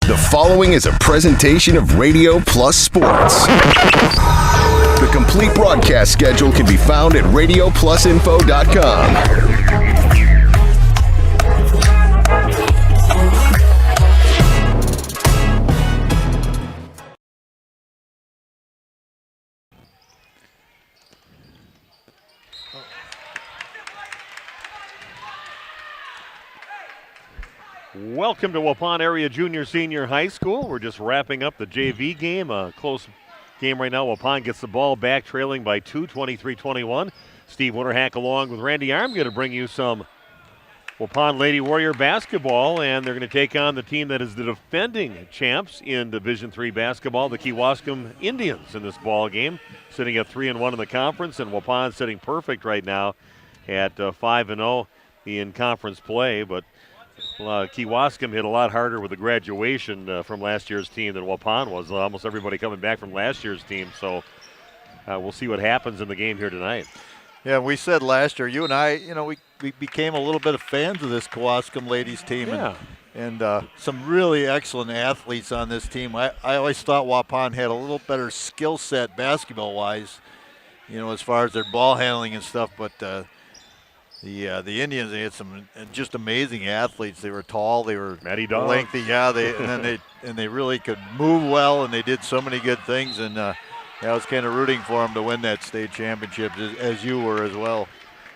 The following is a presentation of Radio Plus Sports. The complete broadcast schedule can be found at radioplusinfo.com. Welcome to Waupun Area Junior Senior High School. We're just wrapping up the JV game. A close game right now. Waupun gets the ball back, trailing by 2, 23-21. Steve Winterhack along with Randy Arm going to bring you some Waupun Lady Warrior basketball, and they're going to take on the team that is the defending champs in Division III basketball, the Kewaskum Indians, in this ball game, sitting at 3-1 in the conference, and Waupun sitting perfect right now at 5-0 in conference play, but Kewaskum hit a lot harder with the graduation from last year's team than Waupun was. Almost everybody coming back from last year's team, so we'll see what happens in the game here tonight. Yeah, we said last year, you and I, we became a little bit of fans of this Kewaskum ladies team, and some really excellent athletes on this team. I always thought Waupun had a little better skill set basketball-wise, as far as their ball handling and stuff, but the Indians, they had some just amazing athletes. They were tall, they were lengthy, and they really could move well, and they did so many good things. And I was kind of rooting for them to win that state championship, as you were as well.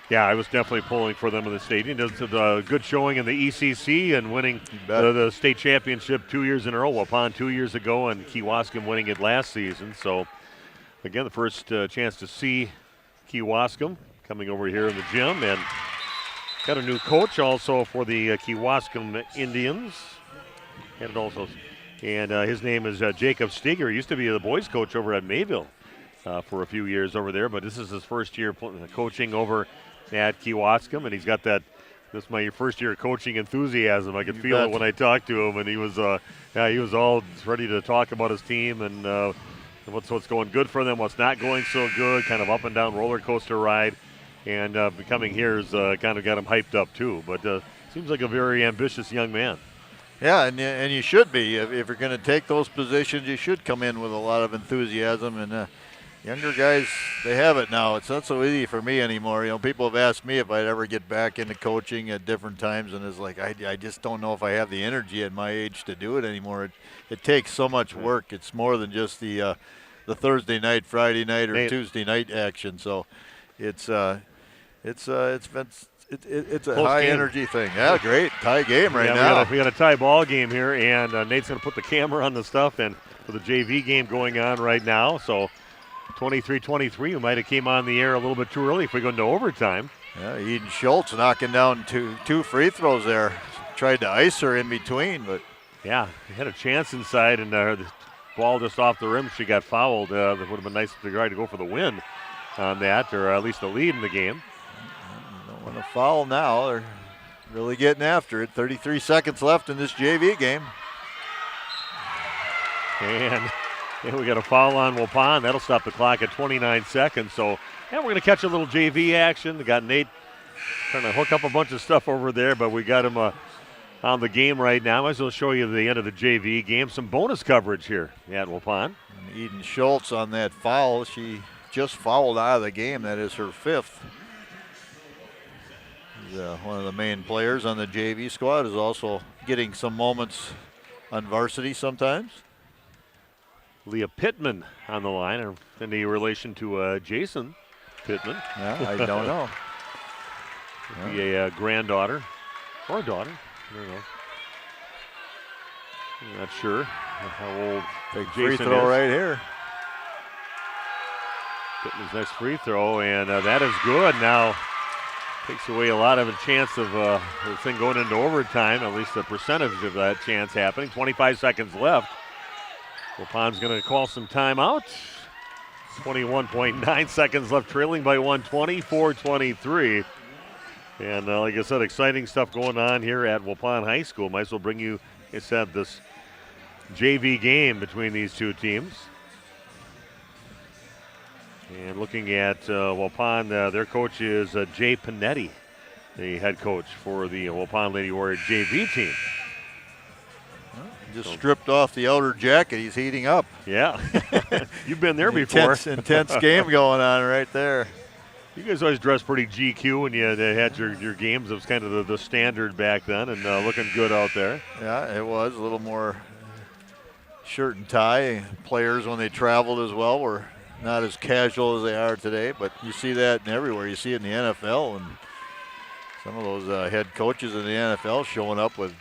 Yeah, I was definitely pulling for them in the state. He does a good showing in the ECC and winning the state championship 2 years in a row. Waupun 2 years ago, and Kewaskum winning it last season. So again, the first chance to see Kewaskum coming over here in the gym, and got a new coach also for the Kewaskum Indians. And his name is Jacob Steger. He used to be the boys coach over at Mayville for a few years over there, but this is his first year coaching over at Kewaskum, and he's got that. This is my first year coaching enthusiasm. I could feel it when I talked to him, and he was all ready to talk about his team and what's going good for them, what's not going so good, kind of up and down roller coaster ride. And coming here has kind of got him hyped up too. But seems like a very ambitious young man. Yeah, and you should be. If you're going to take those positions, you should come in with a lot of enthusiasm. And younger guys, they have it now. It's not so easy for me anymore. People have asked me if I'd ever get back into coaching at different times, and it's like I just don't know if I have the energy at my age to do it anymore. It takes so much work. It's more than just the Thursday night, Friday night, or Tuesday night action. So it's a high energy thing. Yeah, great tie game now. We got a tie ball game here, and Nate's going to put the camera on the stuff and for the JV game going on right now. So 23-23, we might have came on the air a little bit too early if we go into overtime. Yeah, Eden Schultz knocking down two free throws there. Tried to ice her in between, but yeah, he had a chance inside, and the ball just off the rim. She got fouled. That would have been nice to try to go for the win on that, or at least the lead in the game. Don't want to foul now. They're really getting after it. 33 seconds left in this JV game. And we got a foul on Waupun. That'll stop the clock at 29 seconds. So, we're going to catch a little JV action. We got Nate trying to hook up a bunch of stuff over there, but we got him on the game right now. Might as well show you the end of the JV game. Some bonus coverage here at Waupun. Eden Schultz on that foul. She just fouled out of the game. That is her fifth. She's one of the main players on the JV squad, is also getting some moments on varsity sometimes. Leah Pittman on the line. Any relation to Jason Pittman? Yeah, I don't know. Could be a granddaughter or a daughter. I don't know. I'm not sure how old Big Jason free throw is. right here. Pittman's next free throw, and that is good. Now takes away a lot of a chance of the thing going into overtime, at least the percentage of that chance happening. 25 seconds left. Waupun's going to call some timeout. 21.9 seconds left, trailing by 24-23. And like I said, exciting stuff going on here at Waupun High School. Might as well bring you, I said, this JV game between these two teams. And looking at Waupun, their coach is Jay Panetti, the head coach for the Waupun Lady Warrior JV team. Just stripped off the outer jacket. He's heating up. Yeah. You've been there before. Intense game going on right there. You guys always dressed pretty GQ when you had your games. It was kind of the standard back then, and looking good out there. Yeah, it was a little more shirt and tie. Players, when they traveled as well, were not as casual as they are today, but you see that everywhere. You see it in the NFL, and some of those head coaches in the NFL showing up with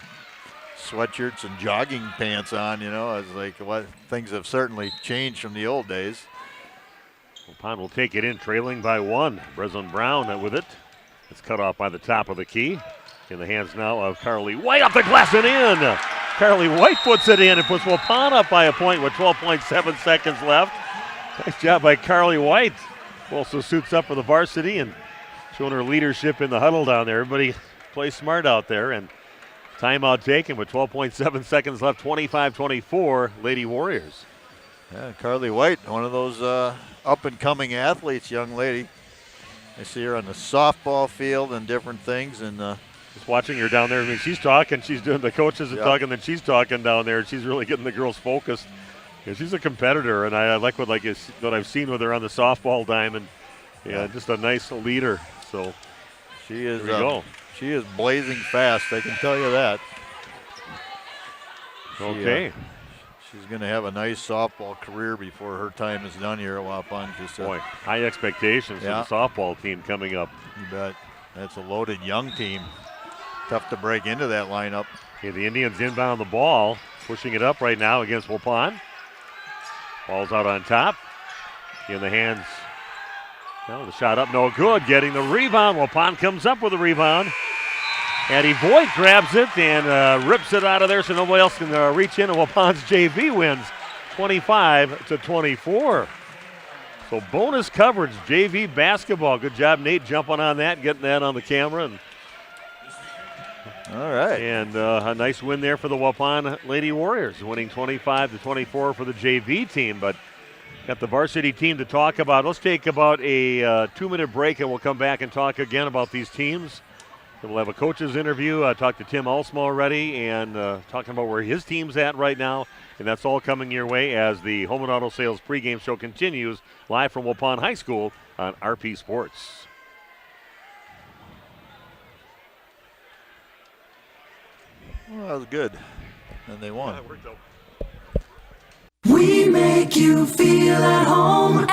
sweatshirts and jogging pants on, It's like what things have certainly changed from the old days. Waupun will take it in, trailing by 1. Breslin Brown with it. It's cut off by the top of the key. In the hands now of Carly White, off the glass and in. Carly White puts it in and puts Waupun up by a point with 12.7 seconds left. Nice job by Carly White. Also suits up for the varsity and showing her leadership in the huddle down there. Everybody plays smart out there, and timeout taken with 12.7 seconds left, 25-24, Lady Warriors. Yeah, Carly White, one of those up-and-coming athletes, young lady. I see her on the softball field and different things, and just watching her down there. I mean, she's talking, she's doing the coaches are talking, then she's talking down there. She's really getting the girls focused. Yeah, she's a competitor, and I like what I've seen with her on the softball diamond. Yeah, just a nice leader. So she is. She is blazing fast. I can tell you that. Okay. She's going to have a nice softball career before her time is done here at Waupun. Boy, high expectations for the softball team coming up. You bet. That's a loaded young team. Tough to break into that lineup. Okay, the Indians inbound the ball, pushing it up right now against Waupun. Ball's out on top. In the hands. Well, the shot up, no good. Getting the rebound. Waupun comes up with a rebound. Addie Voigt grabs it and rips it out of there so nobody else can reach in, and Waupun's JV wins 25-24. So bonus coverage, JV basketball. Good job, Nate, jumping on that, getting that on the camera. All right. And a nice win there for the Waupun Lady Warriors, winning 25-24 for the JV team. But got the varsity team to talk about. Let's take about a 2-minute break, and we'll come back and talk again about these teams. We'll have a coach's interview. I talked to Tim Ulma already and talking about where his team's at right now. And that's all coming your way as the Home and Auto Sales pregame show continues live from Waupun High School on RP Sports. Well, that was good. And they won. Yeah, it worked out. We make you feel at home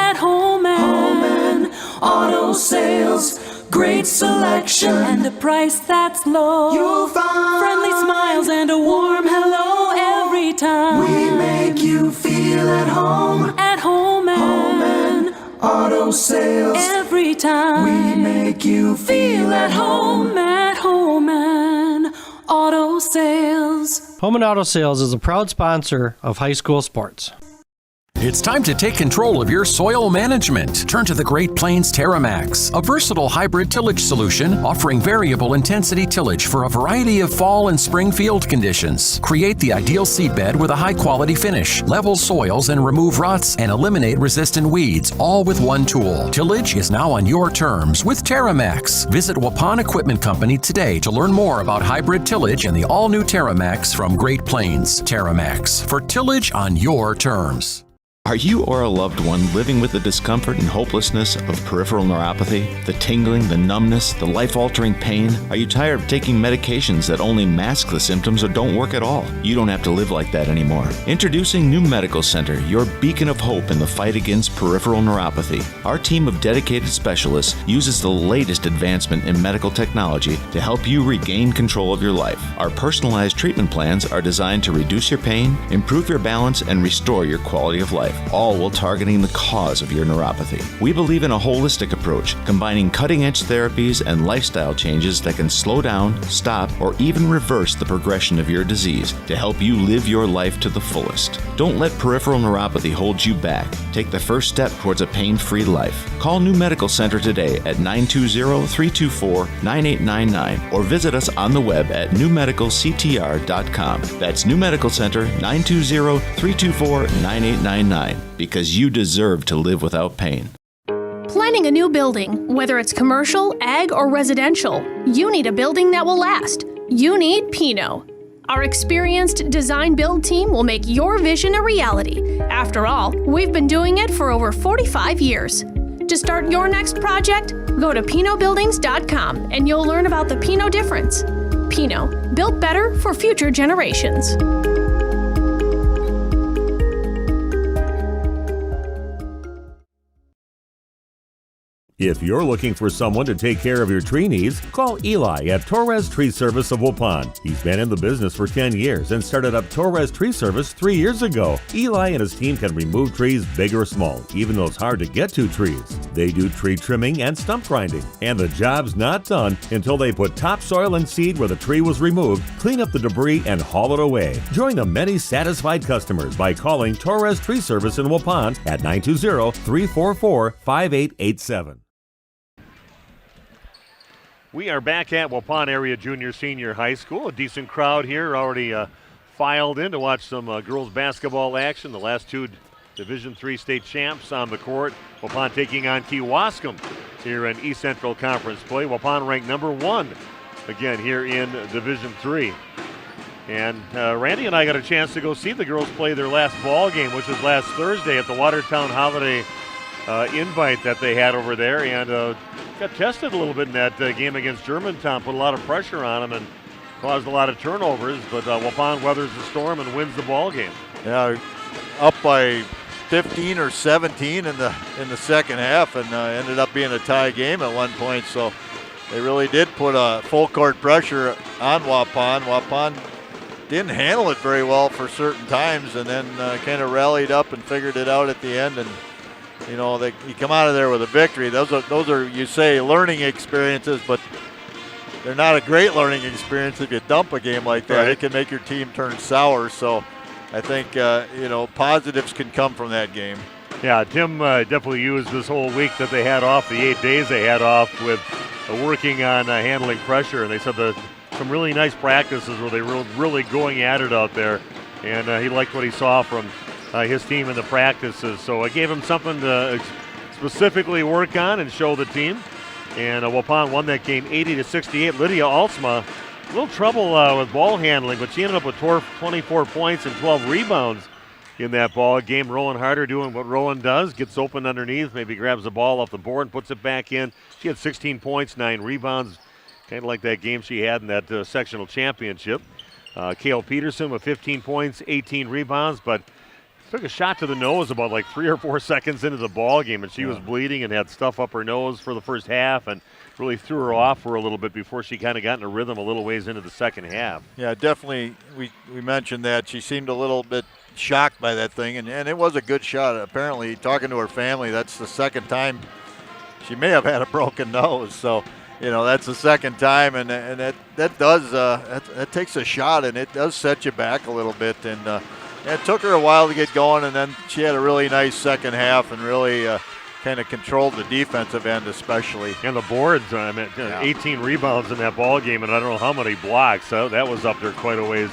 and auto sales. Great selection and a price that's low. You'll find friendly smiles and a warm hello every time. We make you feel at home and auto sales. Every time we make you feel at home and auto sales. Home and Auto Sales is a proud sponsor of high school sports. It's time to take control of your soil management. Turn to the Great Plains TerraMax, a versatile hybrid tillage solution offering variable intensity tillage for a variety of fall and spring field conditions. Create the ideal seedbed with a high-quality finish, level soils and remove ruts, and eliminate resistant weeds, all with one tool. Tillage is now on your terms with TerraMax. Visit Waupun Equipment Company today to learn more about hybrid tillage and the all-new TerraMax from Great Plains. TerraMax, for tillage on your terms. Are you or a loved one living with the discomfort and hopelessness of peripheral neuropathy? The tingling, the numbness, the life-altering pain? Are you tired of taking medications that only mask the symptoms or don't work at all? You don't have to live like that anymore. Introducing New Medical Center, your beacon of hope in the fight against peripheral neuropathy. Our team of dedicated specialists uses the latest advancement in medical technology to help you regain control of your life. Our personalized treatment plans are designed to reduce your pain, improve your balance, and restore your quality of life, all while targeting the cause of your neuropathy. We believe in a holistic approach, combining cutting-edge therapies and lifestyle changes that can slow down, stop, or even reverse the progression of your disease to help you live your life to the fullest. Don't let peripheral neuropathy hold you back. Take the first step towards a pain-free life. Call New Medical Center today at 920-324-9899 or visit us on the web at newmedicalctr.com. That's New Medical Center, 920-324-9899, because you deserve to live without pain. Planning a new building, whether it's commercial, ag, or residential, you need a building that will last. You need Pino. Our experienced design-build team will make your vision a reality. After all, we've been doing it for over 45 years. To start your next project, go to PinoBuildings.com and you'll learn about the Pino difference. Pino, built better for future generations. If you're looking for someone to take care of your tree needs, call Eli at Torres Tree Service of Waupun. He's been in the business for 10 years and started up Torres Tree Service 3 years ago. Eli and his team can remove trees big or small, even those hard to get to trees. They do tree trimming and stump grinding, and the job's not done until they put topsoil and seed where the tree was removed, clean up the debris, and haul it away. Join the many satisfied customers by calling Torres Tree Service in Waupun at 920-344-5887. We are back at Waupun Area Junior Senior High School. A decent crowd here already filed in to watch some girls basketball action. The last two Division III state champs on the court. Waupun taking on Kewaskum here in East Central Conference play. Waupun ranked number 1 again here in Division III. And Randy and I got a chance to go see the girls play their last ball game, which was last Thursday at the Watertown Holiday invite that they had over there, and got tested a little bit in that game against Germantown, put a lot of pressure on them and caused a lot of turnovers, but Waupun weathers the storm and wins the ball game. Yeah, up by 15 or 17 in the second half, and ended up being a tie game at one point, so they really did put a full court pressure on Waupun. Waupun didn't handle it very well for certain times, and then kind of rallied up and figured it out at the end, and you know, you come out of there with a victory. Those are, you say, learning experiences, but they're not a great learning experience if you dump a game like that. Right. It can make your team turn sour. So I think, positives can come from that game. Yeah, Tim definitely used this whole week that they had off, the 8 days they had off, with working on handling pressure. And they said some really nice practices where they were really going at it out there. And he liked what he saw from his team in the practices, so I gave him something to specifically work on and show the team. And Waupun won that game 80-68. Lydia Altsma, a little trouble with ball handling, but she ended up with 24 points and 12 rebounds in that ball game. Rowan Harder doing what Rowan does, gets open underneath, maybe grabs the ball off the board and puts it back in. She had 16 points, 9 rebounds, kind of like that game she had in that sectional championship. Kale Peterson with 15 points, 18 rebounds, but took a shot to the nose about like 3 or 4 seconds into the ball game, and she was bleeding and had stuff up her nose for the first half, and really threw her off for a little bit before she kind of got in a rhythm a little ways into the second half. Yeah, definitely. We mentioned that she seemed a little bit shocked by that thing, and it was a good shot. Apparently, talking to her family, that's the second time she may have had a broken nose. So, you know, that's the second time, and that takes a shot, and it does set you back a little bit. And it took her a while to get going, and then she had a really nice second half and really kind of controlled the defensive end especially. And the boards, 18 rebounds in that ball game, and I don't know how many blocks. So that was up there quite a ways.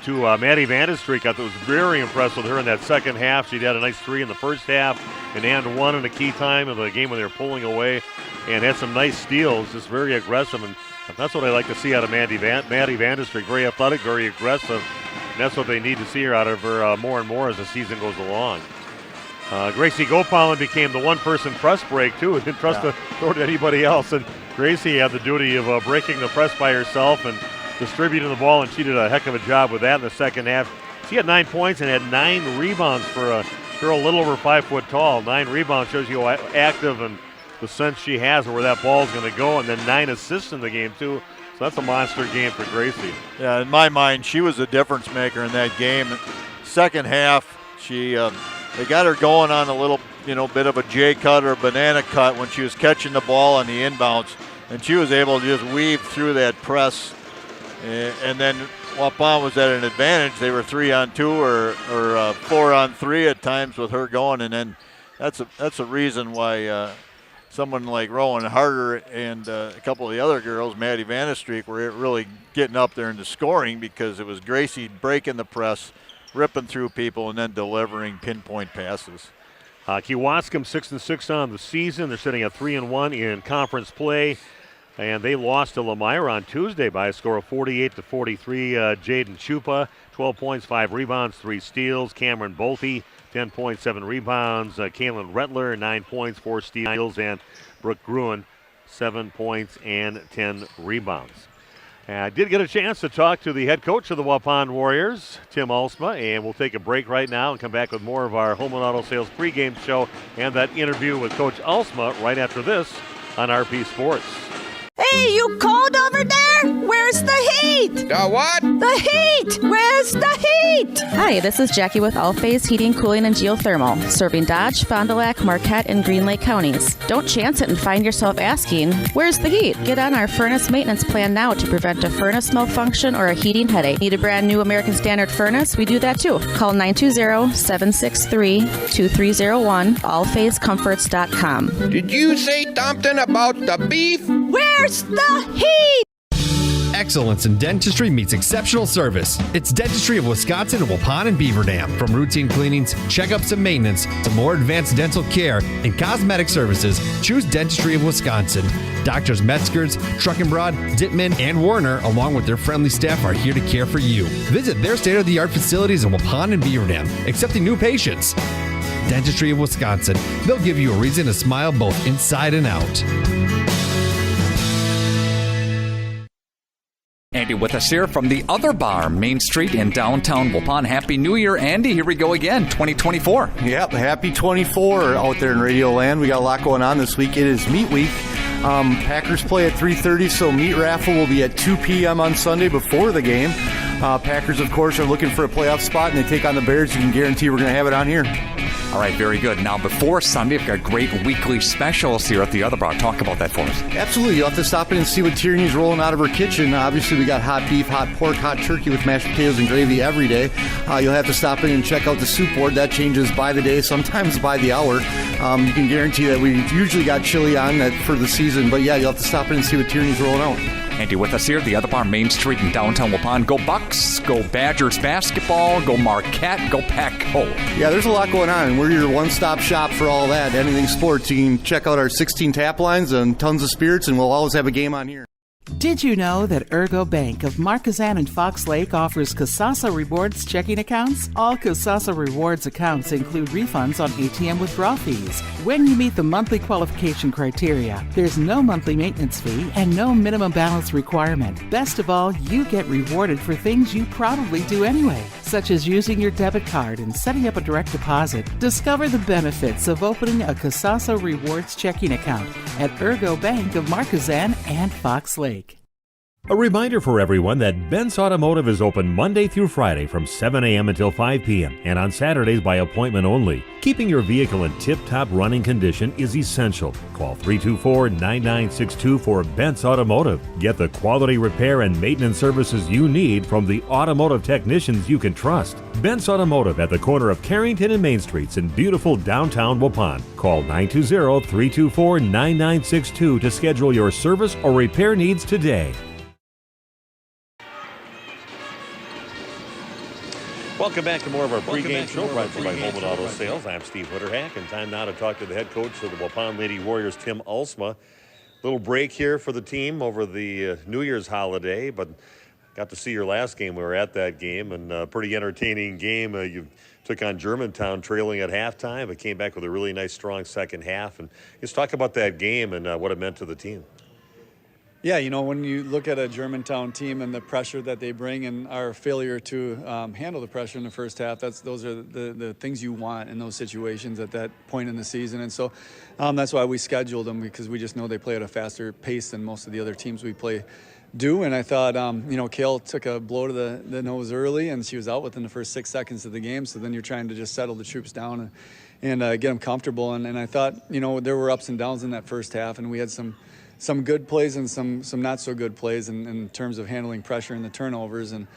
To Maddie Vandestreek, I thought was very impressed with her in that second half. She had a nice 3 in the first half and 1 in a key time of the game when they were pulling away, and had some nice steals, just very aggressive. And that's what I like to see out of Maddie Vandestreek. Very athletic, very aggressive. And that's what they need to see her out of her more and more as the season goes along. Gracie Gopalin became the one-person press break, too. Didn't trust to throw to anybody else. And Gracie had the duty of breaking the press by herself and distributing the ball, and she did a heck of a job with that in the second half. She had 9 points and had 9 rebounds for a girl a little over 5 foot tall. 9 rebounds shows you how active and the sense she has of where that ball's going to go, and then 9 assists in the game, too. So that's a monster game for Gracie. Yeah, in my mind, she was a difference maker in that game. Second half, they got her going on a little, bit of a J cut or banana cut when she was catching the ball on the inbounds, and she was able to just weave through that press. And then Waupun was at an advantage. They were 3-on-2 or 4-on-3 at times with her going, and then that's a reason why. Someone like Rowan Harder and a couple of the other girls, Maddie Vandestreek, were really getting up there into scoring because it was Gracie breaking the press, ripping through people, and then delivering pinpoint passes. Kewaskum 6-6 on the season. They're sitting at 3-1 in conference play. And they lost to Lemire on Tuesday by a score of 48-43. Jaden Chupa, 12 points, 5 rebounds, 3 steals. Cameron Bolte, 10.7 rebounds. Kaylin Rettler, 9 points, 4 steals. And Brooke Gruen, 7 points and 10 rebounds. I did get a chance to talk to the head coach of the Waupun Warriors, Tim Ulma, and we'll take a break right now and come back with more of our Home and Auto Sales pregame show and that interview with Coach Ulma right after this on RP Sports. Hey, you cold over there? Where's the heat? The what? The heat! Where's the heat? Hi, this is Jackie with All Phase Heating, Cooling, and Geothermal, serving Dodge, Fond du Lac, Marquette, and Green Lake counties. Don't chance it and find yourself asking, where's the heat? Get on our furnace maintenance plan now to prevent a furnace malfunction or a heating headache. Need a brand new American Standard furnace? We do that too. Call 920-763-2301, allphasecomforts.com. Did you say something about the beef? Where's the heat? Excellence in dentistry meets exceptional service. It's Dentistry of Wisconsin in Waupun and Beaver Dam. From routine cleanings, checkups, and maintenance to more advanced dental care and cosmetic services, choose Dentistry of Wisconsin. Doctors Metzger's, Truckenbrod, Dittman, and Warner, along with their friendly staff, are here to care for you. Visit their state-of-the-art facilities in Waupun and Beaver Dam, accepting new patients. Dentistry of Wisconsin. They'll give you a reason to smile both inside and out. Andy with us here from the Other Bar, Main Street in downtown Waupun. Happy New Year, Andy. Here we go again, 2024. Yep, happy 24 out there in Radio Land. We got a lot going on this week. It is Meat Week. Packers play at 3:30, so meat raffle will be at 2 p.m. on Sunday before the game. Packers, of course, are looking for a playoff spot, and they take on the Bears. You can guarantee we're going to have it on here. All right, very good. Now, before Sunday, we've got great weekly specials here at the Other Bar. Talk about that for us. Absolutely. You'll have to stop in and see what Tierney's rolling out of her kitchen. Obviously, we got hot beef, hot pork, hot turkey with mashed potatoes and gravy every day. You'll have to stop in and check out the soup board. That changes by the day, sometimes by the hour. You can guarantee that we usually got chili on that for the season. But, yeah, you'll have to stop in and see what Tierney's rolling out. Andy with us here, the Other Bar, Main Street in downtown Waupun. Go Bucks, go Badgers basketball, go Marquette, go Pack-Ho. Yeah, there's a lot going on, and we're your one-stop shop for all that. Anything sports, you can check out our 16 tap lines and tons of spirits, and we'll always have a game on here. Did you know that Ergo Bank of Marquezan and Fox Lake offers Kasasa Rewards checking accounts? All Kasasa Rewards accounts include refunds on ATM withdrawal fees. When you meet the monthly qualification criteria, there's no monthly maintenance fee and no minimum balance requirement. Best of all, you get rewarded for things you probably do anyway, such as using your debit card and setting up a direct deposit. Discover the benefits of opening a Kasasa Rewards checking account at Ergo Bank of Marquezan and Fox Lake. A reminder for everyone that Bent's Automotive is open Monday through Friday from 7 a.m. until 5 p.m. and on Saturdays by appointment only. Keeping your vehicle in tip-top running condition is essential. Call 324-9962 for Bent's Automotive. Get the quality repair and maintenance services you need from the automotive technicians you can trust. Bent's Automotive at the corner of Carrington and Main Streets in beautiful downtown Waupun. Call 920-324-9962 to schedule your service or repair needs today. Welcome back to more of our pregame show brought to you by Home and Auto Sales. I'm Steve Witterhack, and time now to talk to the head coach of the Waupun Lady Warriors, Tim Ulma. Little break here for the team over the New Year's holiday, but got to see your last game. We were at that game, and a pretty entertaining game. You took on Germantown trailing at halftime, but came back with a really nice, strong second half. And just talk about that game and what it meant to the team. Yeah, you know, when you look at a Germantown team and the pressure that they bring and our failure to handle the pressure in the first half, those are the things you want in those situations at that point in the season. And so that's why we scheduled them, because we just know they play at a faster pace than most of the other teams we play do. And I thought, Kale took a blow to the nose early, and she was out within the first 6 seconds of the game. So then you're trying to just settle the troops down and get them comfortable. And I thought, there were ups and downs in that first half, and we had some good plays and some not so good plays in terms of handling pressure and the turnovers. And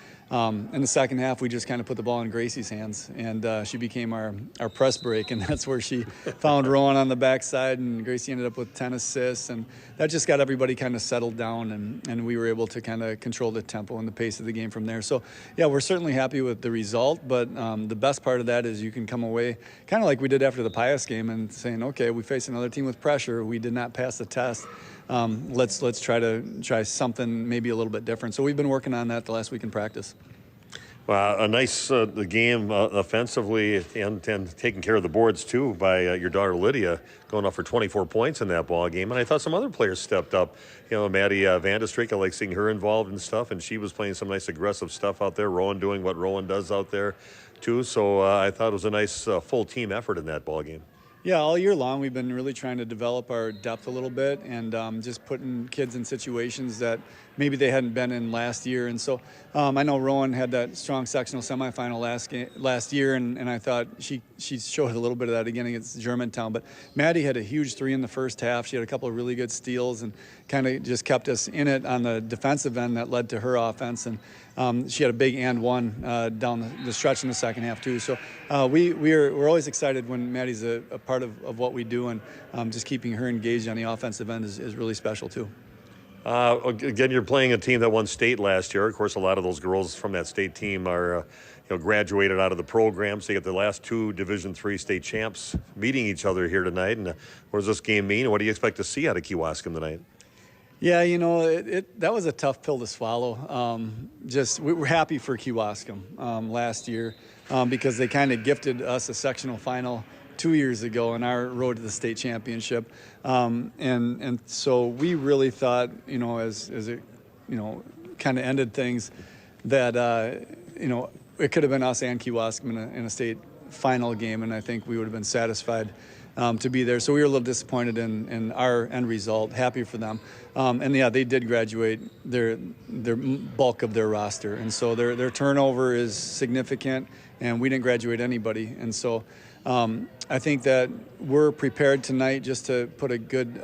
in the second half, we just kind of put the ball in Gracie's hands, and she became our press break, and that's where she found Rowan on the backside, and Gracie ended up with 10 assists, and that just got everybody kind of settled down, and we were able to kind of control the tempo and the pace of the game from there. So, yeah, we're certainly happy with the result, but the best part of that is you can come away kind of like we did after the Pius game and saying, okay, we faced another team with pressure. We did not pass the test. let's try something maybe a little bit different. So we've been working on that the last week in practice. A nice the game offensively and taking care of the boards too by your daughter Lydia, going up for 24 points in that ball game. And I thought some other players stepped up. Maddie Vandestreek, I like seeing her involved in stuff, and she was playing some nice aggressive stuff out there. Rowan doing what Rowan does out there too. So I thought it was a nice full team effort in that ball game. Yeah, all year long we've been really trying to develop our depth a little bit and just putting kids in situations that maybe they hadn't been in last year. And so I know Rowan had that strong sectional semifinal last year, and I thought she showed a little bit of that again against Germantown. But Maddie had a huge 3 in the first half. She had a couple of really good steals and kind of just kept us in it on the defensive end that led to her offense. And she had a big and one down the stretch in the second half too. So we're always excited when Maddie's a part of what we do, and just keeping her engaged on the offensive end is really special too. Again, you're playing a team that won state last year. Of course, a lot of those girls from that state team are graduated out of the program. So you get the last 2 Division III state champs meeting each other here tonight. And what does this game mean? And what do you expect to see out of Kewaskum tonight? Yeah, that was a tough pill to swallow. We were happy for Kewaskum last year because they kind of gifted us a sectional final 2 years ago on our road to the state championship. And so we really thought, as it, kind of ended things, that, it could have been us and Kewaskum in a state final game, and I think we would have been satisfied to be there. So we were a little disappointed in our end result, happy for them. And yeah, they did graduate their bulk of their roster. And so their turnover is significant, and we didn't graduate anybody. And so I think that we're prepared tonight just to put a good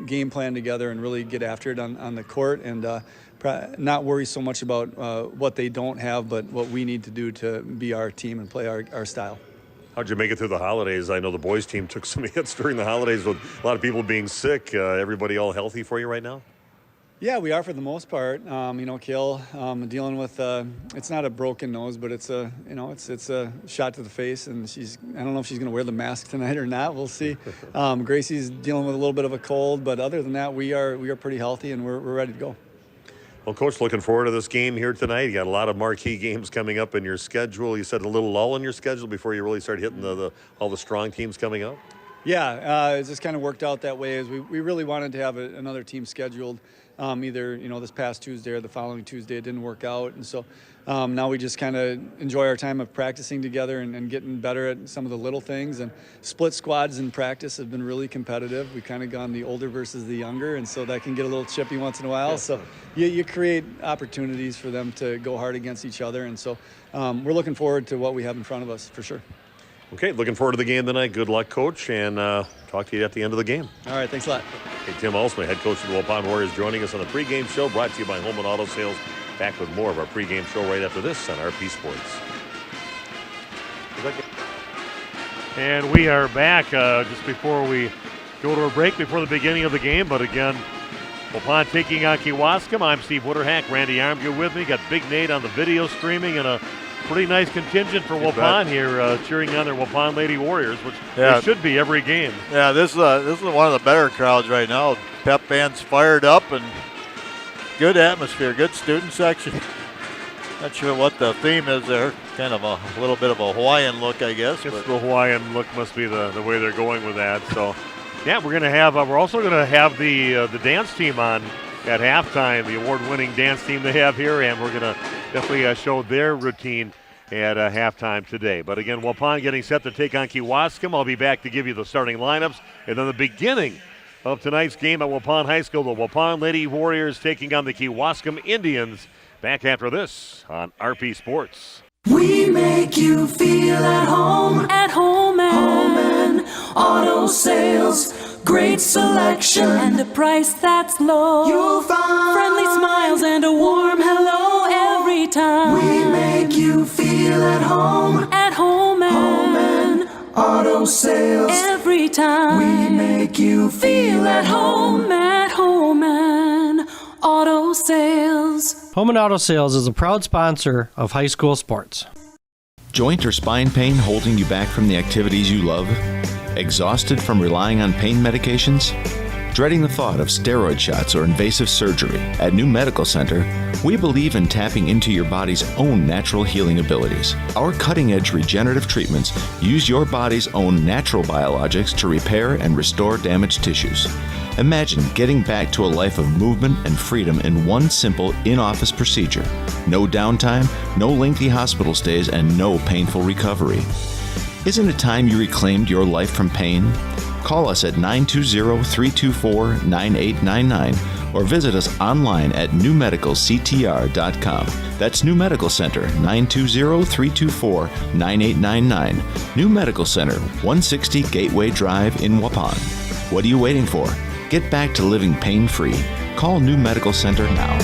game plan together and really get after it on the court, and not worry so much about what they don't have, but what we need to do to be our team and play our style. How'd you make it through the holidays? I know the boys team took some hits during the holidays with a lot of people being sick. Everybody all healthy for you right now? Yeah, we are for the most part. Kill dealing with it's not a broken nose, but it's a it's a shot to the face, and I don't know if she's going to wear the mask tonight or not. We'll see. Gracie's dealing with a little bit of a cold, but other than that, we are pretty healthy and we're ready to go. Well, Coach, looking forward to this game here tonight. You got a lot of marquee games coming up in your schedule. You said a little lull in your schedule before you really start hitting all the strong teams coming up? Yeah, it just kind of worked out that way. As we really wanted to have another team scheduled, either this past Tuesday or the following Tuesday. It didn't work out, and so now we just kind of enjoy our time of practicing together and getting better at some of the little things. And split squads in practice have been really competitive. We've kind of gone the older versus the younger, and so that can get a little chippy once in a while. So you create opportunities for them to go hard against each other, and so we're looking forward to what we have in front of us for sure. Okay, looking forward to the game tonight. Good luck, Coach, and talk to you at the end of the game. All right, thanks a lot. Hey, Tim Ulma, head coach of the Waupun Warriors, joining us on the pregame show, brought to you by Home and Auto Sales. Back with more of our pregame show right after this on RP Sports. And we are back just before we go to a break before the beginning of the game. But again, Waupun taking on Kewaskum. I'm Steve Witterhack. Randy Armgood with me. Got Big Nate on the video streaming, and a pretty nice contingent for Waupun here cheering on their Waupun Lady Warriors, which they should be every game. Yeah, this is one of the better crowds right now. Pep band's fired up and good atmosphere, good student section. Not sure what the theme is there. Kind of a little bit of a Hawaiian look, I guess. The Hawaiian look must be the way they're going with that. So, yeah, we're gonna have. We're also gonna have the dance team on at halftime, the award-winning dance team they have here, and we're gonna definitely show their routine at halftime today. But again, Waupun getting set to take on Kewaskum. I'll be back to give you the starting lineups, and then the beginning of tonight's game at Waupun High School. The Waupun Lady Warriors taking on the Kewaskum Indians. Back after this on RP Sports. We make you feel at home and auto sales. Great selection and a price that's low. You'll find friendly smiles and a warm hello every time. We make you feel at home and auto sales. Every time we make you feel at home and auto sales. Home and Auto Sales is a proud sponsor of high school sports. Joint or spine pain holding you back from the activities you love? Exhausted from relying on pain medications? dreading the thought of steroid shots or invasive surgery. At New Medical Center, we believe in tapping into your body's own natural healing abilities. Our cutting-edge regenerative treatments use your body's own natural biologics to repair and restore damaged tissues. Imagine getting back to a life of movement and freedom in one simple in-office procedure. No downtime, no lengthy hospital stays, and no painful recovery. Isn't it time you reclaimed your life from pain? Call us at 920-324-9899 or visit us online at newmedicalctr.com. That's New Medical Center, 920-324-9899. New Medical Center, 160 Gateway Drive in Waupun. What are you waiting for? Get back to living pain-free. Call New Medical Center now.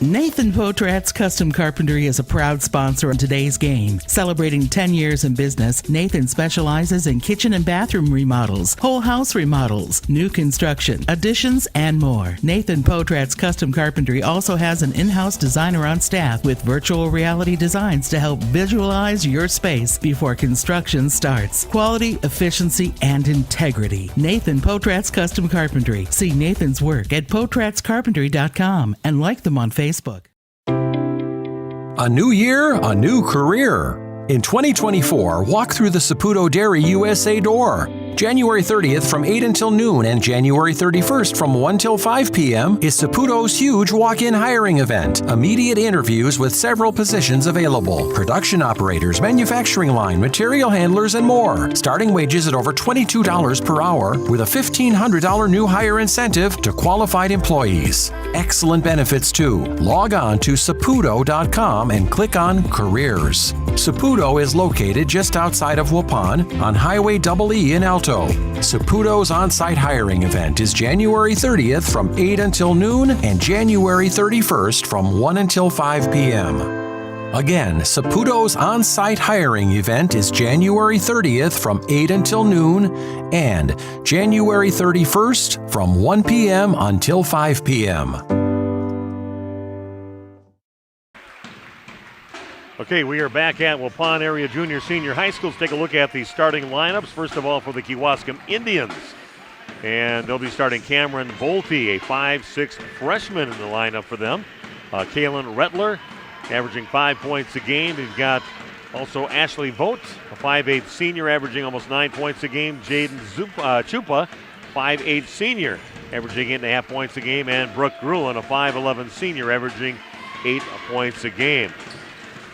Nathan Potrat's Custom Carpentry is a proud sponsor of today's game. Celebrating 10 years in business, Nathan specializes in kitchen and bathroom remodels, whole house remodels, new construction, additions, and more. Nathan Potrat's Custom Carpentry also has an in-house designer on staff with virtual reality designs to help visualize your space before construction starts. Quality, efficiency, and integrity. Nathan Potrat's Custom Carpentry. See Nathan's work at potratscarpentry.com and like them on Facebook. A new year, a new career. In 2024, walk through the Saputo Dairy USA door. January 30th from 8 until noon and January 31st from 1 till 5 p.m. is Saputo's huge walk-in hiring event. Immediate interviews with several positions available. Production operators, manufacturing line, material handlers, and more. Starting wages at over $22 per hour with a $1,500 new hire incentive to qualified employees. Excellent benefits too. Log on to saputo.com and click on Careers. Saputo is located just outside of Waupun on Highway EE in Alto. Saputo's on-site hiring event is January 30th from 8 until noon and January 31st from 1 until 5 p.m. Again, Saputo's on-site hiring event is January 30th from 8 until noon and January 31st from 1 p.m. until 5 p.m. Okay, we are back at Waupun Area Junior Senior High School. Let's take a look at the starting lineups. First of all, for the Kewaskum Indians. And they'll be starting Cameron Bolte, a 5'6" freshman in the lineup for them. Kalen Rettler, averaging 5 points a game. We've got also Ashley Vogt, a 5'8" senior, averaging almost 9 points a game. Jaden Chupa, 5'8" senior, averaging 8.5 points a game. And Brooke Grulin, a 5'11" senior, averaging 8 points a game.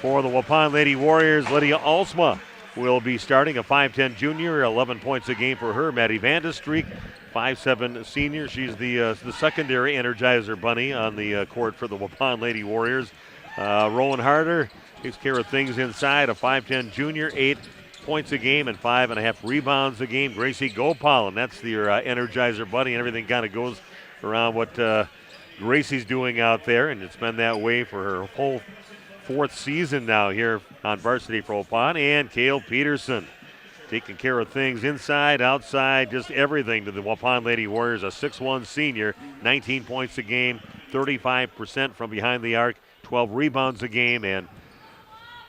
For the Waupun Lady Warriors, Lydia Alsma will be starting, a 5'10" junior, 11 points a game for her. Maddie Vandestreek, 5'7" senior. She's the secondary Energizer bunny on the court for the Waupun Lady Warriors. Rowan Harder takes care of things inside, a 5'10" junior, 8 points a game and 5.5 rebounds a game. Gracie Gopal, and that's the Energizer bunny, and everything kind of goes around what Gracie's doing out there, and it's been that way for her whole fourth season now here on Varsity for Waupun. And Cale Peterson taking care of things inside, outside, just everything to the Waupun Lady Warriors. A 6'1" senior, 19 points a game, 35% from behind the arc, 12 rebounds a game, and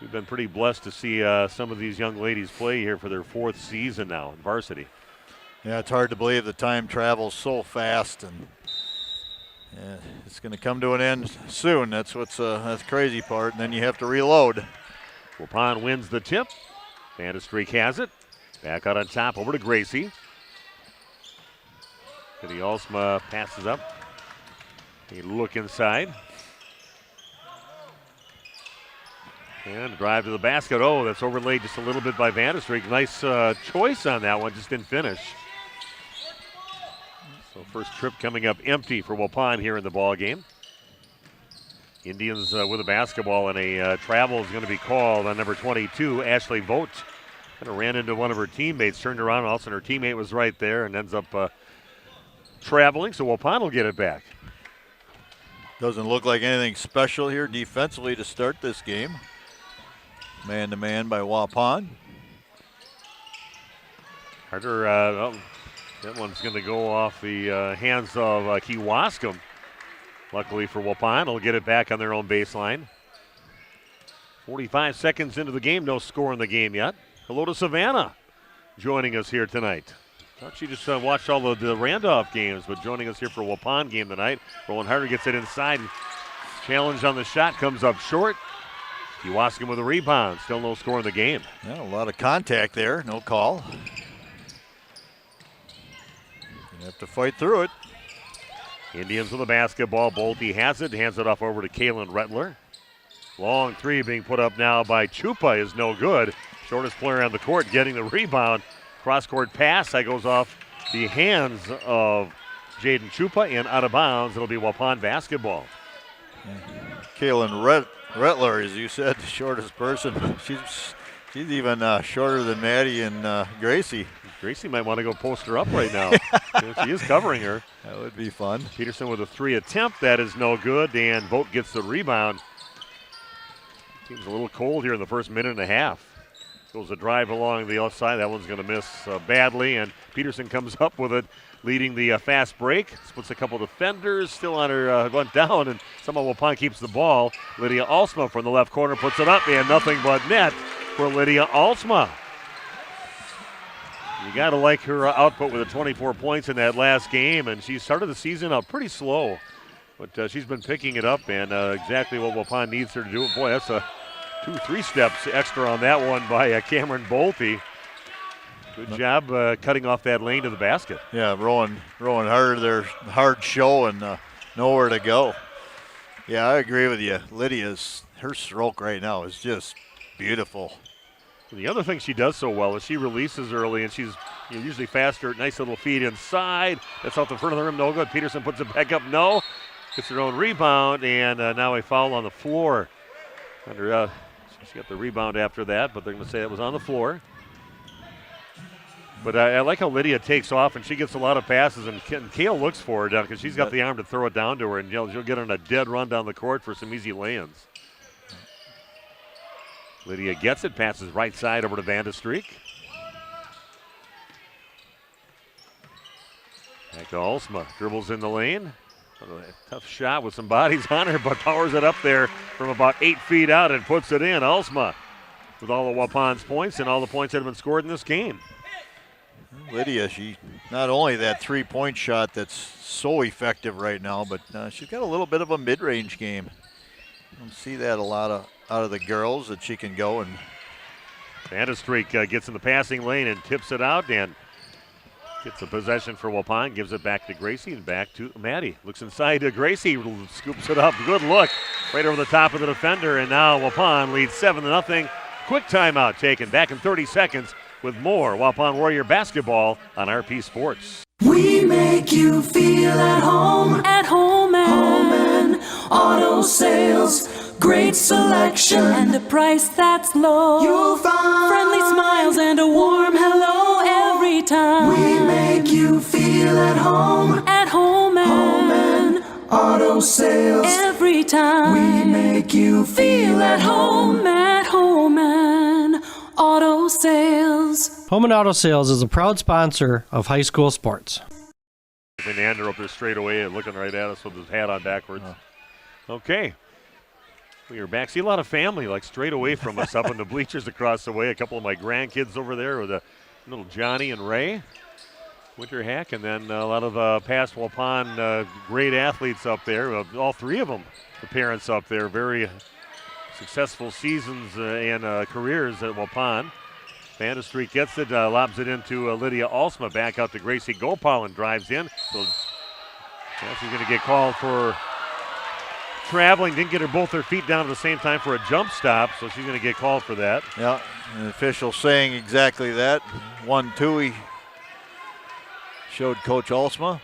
we've been pretty blessed to see some of these young ladies play here for their fourth season now in Varsity. Yeah, it's hard to believe the time travels so fast, and it's going to come to an end soon. That's what's that's the crazy part, and then you have to reload. Waupun wins the tip. Vandestreek has it. Back out on top, over to Gracie. Kitty Alsma passes up. A look inside. And drive to the basket. Oh, that's overlaid just a little bit by Vandestreek. Nice choice on that one, just didn't finish. So first trip coming up empty for Waupun here in the ball game. Indians with a basketball, and a travel is going to be called on number 22, Ashley Vogt. Kind of ran into one of her teammates, turned around, and all of a sudden her teammate was right there and ends up traveling, so Waupun will get it back. Doesn't look like anything special here defensively to start this game. Man-to-man by Waupun. Carter, that one's going to go off the hands of Kewaskum. Luckily for Waupun, they'll get it back on their own baseline. 45 seconds into the game, no score in the game yet. Hello to Savannah joining us here tonight. Thought she just watched all of the Randolph games, but joining us here for Waupun game tonight. Rowan Harder gets it inside. Challenge on the shot comes up short. Kewaskum with a rebound. Still no score in the game. Yeah, a lot of contact there. No call. You have to fight through it. Indians with the basketball. Bolte has it. Hands it off over to Kaylin Rettler. Long three being put up now by Chupa is no good. Shortest player on the court getting the rebound. Cross-court pass that goes off the hands of Jaden Chupa and out of bounds. It'll be Waupun basketball. Kaylin Rettler, as you said, the shortest person. She's even shorter than Maddie and Gracie. Gracie might want to go post her up right now. She is covering her. That would be fun. Peterson with a 3 attempt. That is no good. And Vogt gets the rebound. Team's a little cold here in the first minute and a half. Goes a drive along the outside. That one's going to miss badly. And Peterson comes up with it, leading the fast break. Splits a couple defenders. Still on her, went down. And somehow Waupun keeps the ball. Lydia Alsma from the left corner puts it up. And nothing but net for Lydia Alsma. You got to like her output with the 24 points in that last game. And she started the season out pretty slow. But she's been picking it up. And exactly what Waupun needs her to do. Boy, that's a 2-3 steps extra on that one by Cameron Bolte. Good job cutting off that lane to the basket. Yeah, Rowan Harder, their hard show and nowhere to go. Yeah, I agree with you. Her stroke right now is just beautiful. The other thing she does so well is she releases early, and she's usually faster. Nice little feed inside. That's off the front of the rim. No good. Peterson puts it back up. No. Gets her own rebound, and now a foul on the floor. She got the rebound after that, but they're going to say it was on the floor. But I like how Lydia takes off, and she gets a lot of passes, and Kale looks for her down because she's got the arm to throw it down to her, and she'll get on a dead run down the court for some easy lay-ins. Lydia gets it, passes right side over to Vandestreek. Back to Alsma, dribbles in the lane. A tough shot with some bodies on her, but powers it up there from about 8 feet out and puts it in. Alsma with all of Waupun's points and all the points that have been scored in this game. Lydia, she not only that three-point shot that's so effective right now, but she's got a little bit of a mid-range game. I don't see that a lot out of the girls that she can go and. Vandestreek gets in the passing lane and tips it out and gets the possession for Waupun, gives it back to Gracie and back to Maddie. Looks inside to Gracie, scoops it up. Good look right over the top of the defender, and now Waupun leads 7-0. Quick timeout taken. Back in 30 seconds with more Waupun Warrior basketball on RP Sports. We make you feel at home and auto sales. Great selection and a price that's low. You'll find friendly smiles and a warm hello every time. We make you feel at home and auto sales. Every time we make you feel at home and auto sales. Home and Auto Sales is a proud sponsor of high school sports. Leander up there straight away and looking right at us with his hat on backwards. Okay. We are back. See a lot of family like straight away from us up in the bleachers across the way. A couple of my grandkids over there with a little Johnny and Ray. Winter Hack, and then a lot of past Waupun great athletes up there. All three of them, the parents up there. Very successful seasons and careers at Waupun. Vandestreek gets it, lobs it into Lydia Alsma. Back out to Gracie Gopal and drives in. So she's going to get called for traveling. Didn't get her both her feet down at the same time for a jump stop, so she's going to get called for that. Yeah, an official saying exactly that. 1-2, he showed Coach Alsma.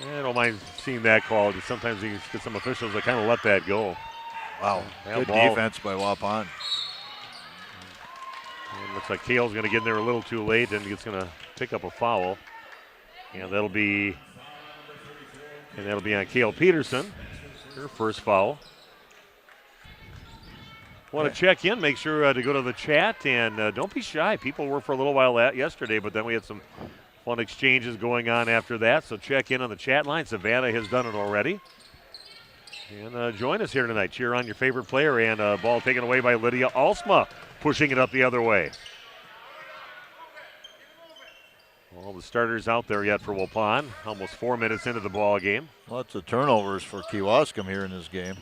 I don't mind seeing that call. Sometimes you get some officials that kind of let that go. Wow, good defense by Waupun. Looks like Kale's going to get in there a little too late, and he's going to pick up a foul. And that'll be on Kale Peterson, her first foul. Want to check in, make sure to go to the chat, and don't be shy. People were for a little while yesterday, but then we had some fun exchanges going on after that, so check in on the chat line. Savannah has done it already. And join us here tonight. Cheer on your favorite player, and ball taken away by Lydia Alsma. pushing it up the other way. All the starters out there yet for Waupun. Almost 4 minutes into the ball game. Lots of turnovers for Kewaskum here in this game.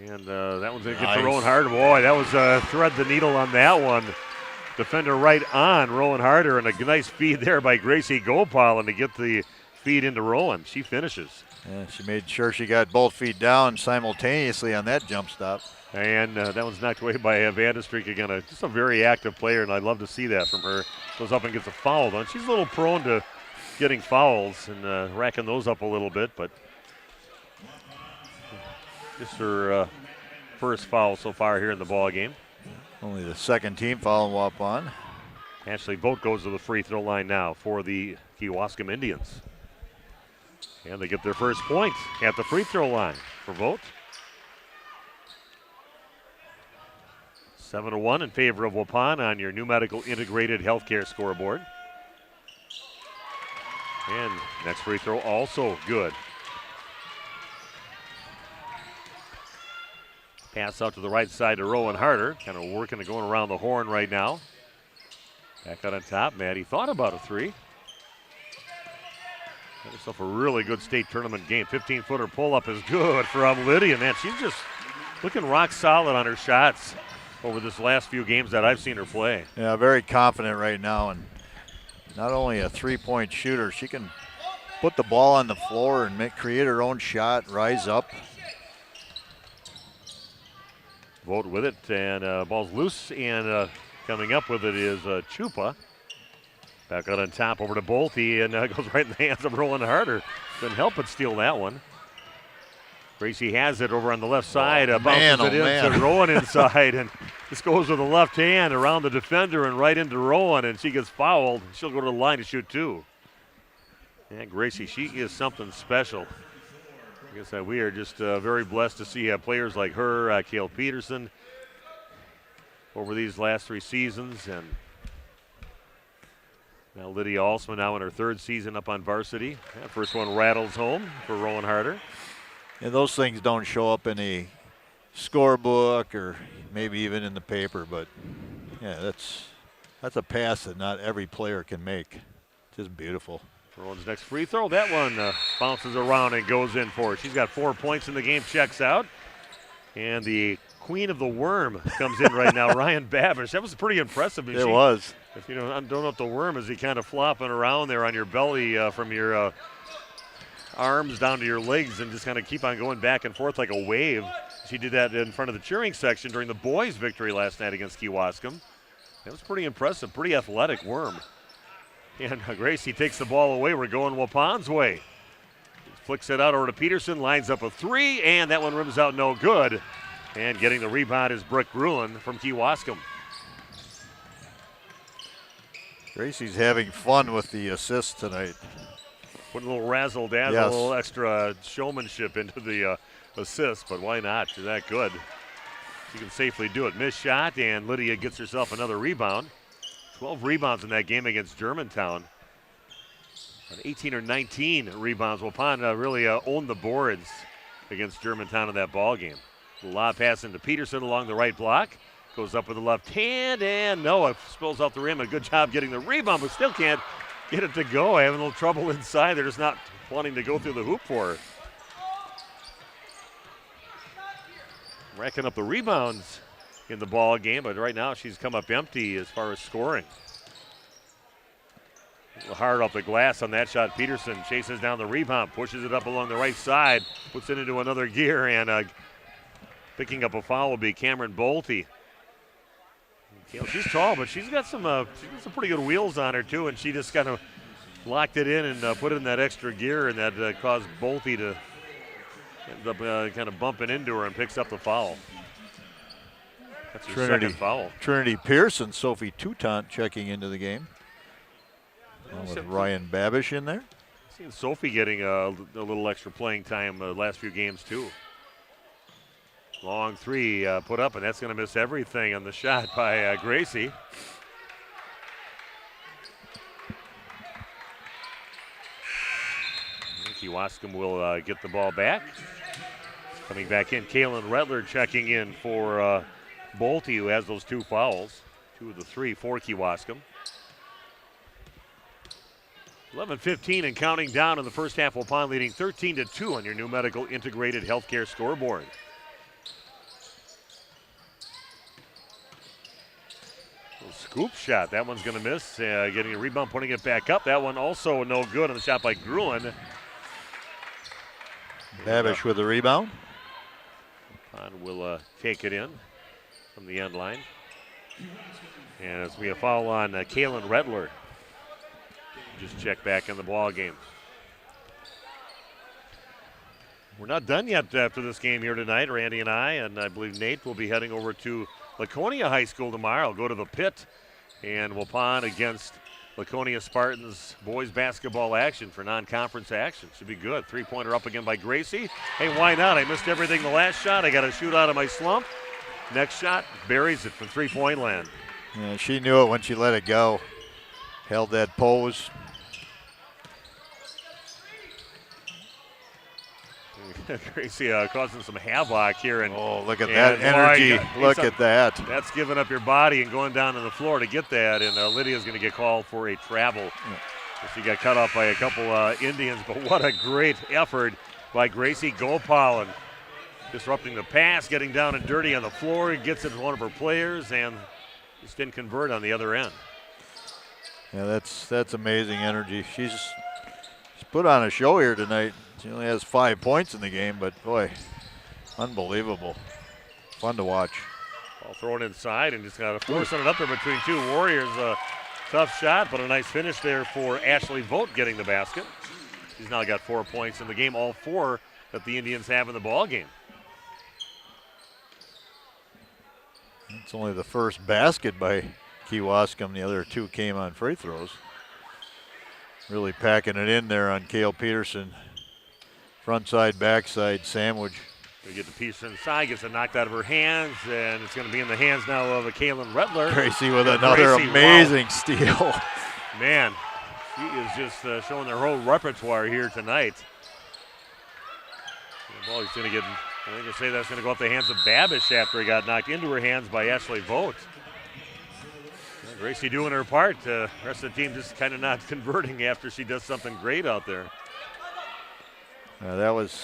And that one's going to get to Rowan Harder. Boy, that was thread the needle on that one. Defender right on Rowan Harder, and a nice feed there by Gracie Gopal, and to get the feed into Rowan. She finishes. Yeah, she made sure she got both feet down simultaneously on that jump stop. And that one's knocked away by Vandestreek again. Just a very active player, and I love to see that from her. Goes up and gets a foul on. She's a little prone to getting fouls and racking those up a little bit, but just her first foul so far here in the ball game. Only the second team fouling Waupun. Ashley Vogt goes to the free throw line now for the Kewaskum Indians. And they get their first point at the free throw line for Vogt. 7-1 in favor of Waupun on your new medical integrated healthcare scoreboard. And next free throw also good. Pass out to the right side to Rowan Harder. Kind of working and going around the horn right now. Back out on top. Maddie thought about a three. Had herself a really good state tournament game. 15-footer pull-up is good from Lydia. Man, she's just looking rock solid on her shots over this last few games that I've seen her play. Yeah, very confident right now. And not only a three-point shooter, she can put the ball on the floor and create her own shot, rise up. Vogt with it, and ball's loose, and coming up with it is Chupa. Back out on top over to Bolte, and goes right in the hands of Rowan Harder. Couldn't help but steal that one. Gracie has it over on the left side, bounces it in to Rowan inside, and this goes with the left hand around the defender and right into Rowan, and she gets fouled. She'll go to the line to shoot two. And Gracie, she is something special. I guess we are just very blessed to see players like her, Cale Peterson, over these last 3 seasons. And now Lydia Alsman now in her 3rd season up on varsity. That first one rattles home for Rowan Harder. And those things don't show up in a scorebook or maybe even in the paper, but yeah, that's a pass that not every player can make. Just beautiful. Rowan's next free throw. That one bounces around and goes in for her. She's got 4 points in the game, checks out. And the queen of the worm comes in right now, Ryan Babish. That was pretty impressive. It was. If you don't know what the worm is, he kind of flopping around there on your belly from your arms down to your legs and just kind of keep on going back and forth like a wave. She did that in front of the cheering section during the boys' victory last night against Kewaskum. That was pretty impressive, pretty athletic worm. And Gracie takes the ball away. We're going Waupun's way. Flicks it out over to Peterson, lines up a three, and that one rims out no good. And getting the rebound is Brooke Gruen from Kewaskum. Gracie's having fun with the assist tonight. Put a little razzle-dazzle, a little extra showmanship into the assist, but why not? She's that good. She can safely do it. Missed shot, and Lydia gets herself another rebound. 12 rebounds in that game against Germantown. 18 or 19 rebounds. Waupun really owned the boards against Germantown in that ball game. A lob pass into Peterson along the right block. Goes up with the left hand, and Noah spills off the rim. A good job getting the rebound, but still can't get it to go. Having a little trouble inside. They're just not wanting to go through the hoop for her. Racking up the rebounds in the ball game, but right now she's come up empty as far as scoring. A little hard off the glass on that shot. Peterson chases down the rebound, pushes it up along the right side, puts it into another gear, and picking up a foul will be Cameron Bolte. She's tall, but she's got some pretty good wheels on her too, and she just kind of locked it in and put it in that extra gear, and that caused Bolte to end up kind of bumping into her and picks up the foul. That's her second foul. Trinity Pearson, Sophie Toutant checking into the game. With Ryan Babish in there. Seen Sophie getting a little extra playing time the last few games too. Long three put up, and that's going to miss everything on the shot by Gracie. Kewaskum will get the ball back. Coming back in, Kalen Redler checking in for Bolte, who has those 2 fouls. 2 of the 3 for Kewaskum. 11:15 and counting down in the first half. Waupun leading 13-2 on your new medical integrated healthcare scoreboard. Scoop shot. That one's going to miss. Getting a rebound, putting it back up. That one also no good on the shot by Gruen. Babish with the rebound. Waupun will take it in from the end line. And it's going to be a foul on Kalen Redler. Just check back in the ball game. We're not done yet after this game here tonight. Randy and I believe Nate will be heading over to Laconia High School tomorrow. Go to the pit, and Waupun against Laconia Spartans boys basketball action for non-conference action. Should be good. 3-pointer up again by Gracie. Hey, why not? I missed everything the last shot. I got to shoot out of my slump. Next shot, buries it from 3-point land. Yeah, she knew it when she let it go. Held that pose. Gracie causing some havoc here. And, look at that energy. Look at that. That's giving up your body and going down to the floor to get that. And Lydia's going to get called for a travel. Yeah. She got cut off by a couple Indians, but what a great effort by Gracie Gopal. And disrupting the pass, getting down and dirty on the floor. He gets it to one of her players and just didn't convert on the other end. Yeah, that's amazing energy. She's put on a show here tonight. She only has 5 points in the game, but boy, unbelievable. Fun to watch. Ball thrown inside and just got a forcing it up there between 2 Warriors. Tough shot, but a nice finish there for Ashley Vogt getting the basket. She's now got 4 points in the game, all 4 that the Indians have in the ball game. It's only the first basket by Kewaskum. The other 2 came on free throws. Really packing it in there on Cale Peterson. Front side, backside sandwich. We get the piece inside, gets it knocked out of her hands, and it's going to be in the hands now of Kalen Redler. Gracie with another amazing steal. Man, she is just showing their whole repertoire here tonight. The ball is going to get, I think I say that's going to go off the hands of Babish after he got knocked into her hands by Ashley Vogt. Gracie doing her part. The rest of the team just kind of not converting after she does something great out there. That was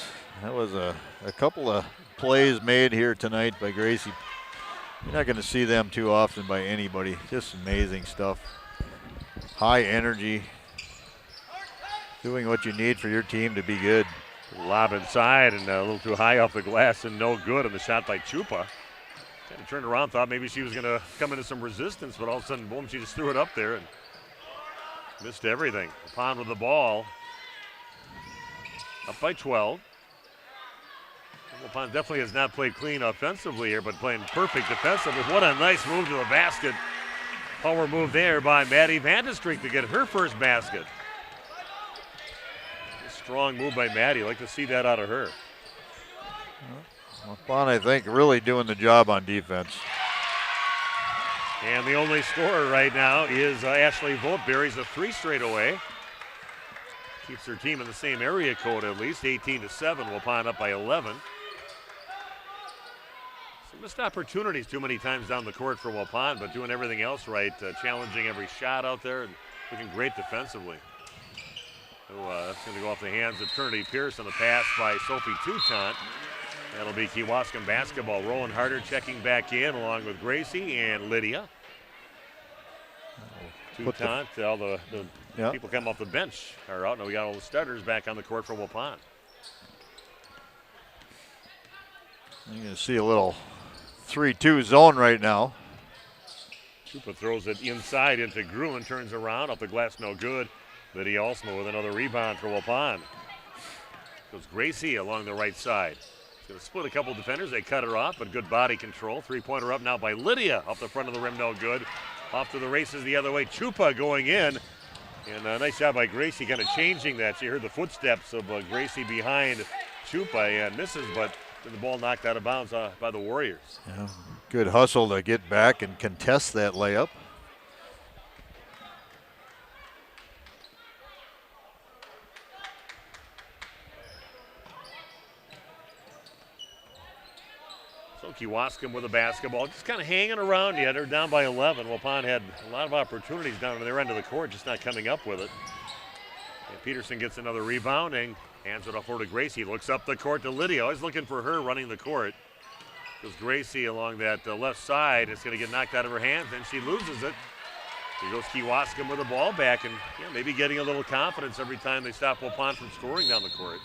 a couple of plays made here tonight by Gracie. You're not going to see them too often by anybody. Just amazing stuff. High energy. Doing what you need for your team to be good. Lob inside and a little too high off the glass and no good on the shot by Chupa. Kind of turned around, thought maybe she was going to come into some resistance, but all of a sudden, boom, she just threw it up there and missed everything. Waupun with the ball. Up by 12. Waupun definitely has not played clean offensively here, but playing perfect defensively. What a nice move to the basket. Power move there by Maddie Vandestreek to get her first basket. A strong move by Maddie. Like to see that out of her. Waupun, I think, really doing the job on defense. And the only scorer right now is Ashley Vogt. Buries a 3 straight away. Keeps her team in the same area code at least, 18-7. Waupun up by 11. Some missed opportunities too many times down the court for Waupun, but doing everything else right, challenging every shot out there and looking great defensively. That's going to go off the hands of Trinity Pierce on the pass by Sophie Toutant. That'll be Kewaskum basketball. Rowan Harder checking back in along with Gracie and Lydia. Toutant, all the people come off the bench are out. Now we got all the starters back on the court for Waupun. You're going to see a little 3-2 zone right now. Chupa throws it inside into Gruen, turns around, off the glass, no good. Lydia Alsma with another rebound for Waupun. Goes Gracie along the right side. She's going to split a couple defenders. They cut her off, but good body control. 3-pointer up now by Lydia. Off the front of the rim, no good. Off to the races the other way. Chupa going in. And a nice job by Gracie kind of changing that. She heard the footsteps of Gracie behind Chupa and misses, but the ball knocked out of bounds by the Warriors. Yeah, good hustle to get back and contest that layup. So Kewaskum with the basketball, just kind of hanging around yet. They're down by 11. Waupun had a lot of opportunities down on their end of the court, just not coming up with it. And Peterson gets another rebound and hands it off over to Gracie. Looks up the court to Lydia. Always looking for her running the court. Because Gracie along that left side is going to get knocked out of her hands, and she loses it. Here goes Kewaskum with the ball back, and maybe getting a little confidence every time they stop Waupun from scoring down the court.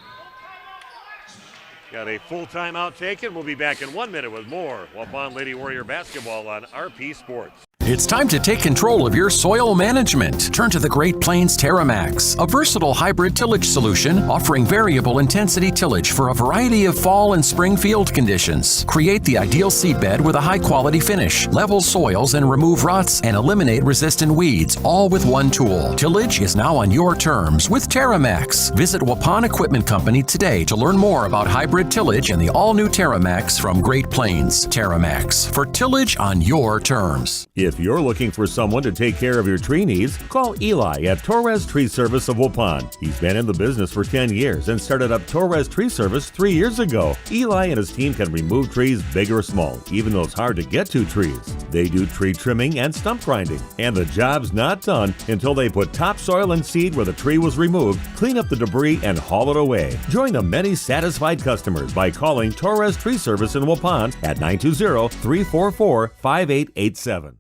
Got a full timeout taken. We'll be back in 1 minute with more Waupun Lady Warrior basketball on RP Sports. It's time to take control of your soil management. Turn to the Great Plains TerraMax, a versatile hybrid tillage solution offering variable intensity tillage for a variety of fall and spring field conditions. Create the ideal seedbed with a high-quality finish, level soils and remove ruts, and eliminate resistant weeds, all with one tool. Tillage is now on your terms with TerraMax. Visit Waupun Equipment Company today to learn more about hybrid tillage and the all-new TerraMax from Great Plains. TerraMax, for tillage on your terms. If you're looking for someone to take care of your tree needs, call Eli at Torres Tree Service of Waupun. He's been in the business for 10 years and started up Torres Tree Service 3 years ago. Eli and his team can remove trees big or small, even those hard to get to trees. They do tree trimming and stump grinding, and the job's not done until they put topsoil and seed where the tree was removed, clean up the debris, and haul it away. Join the many satisfied customers by calling Torres Tree Service in Waupun at 920-344-5887.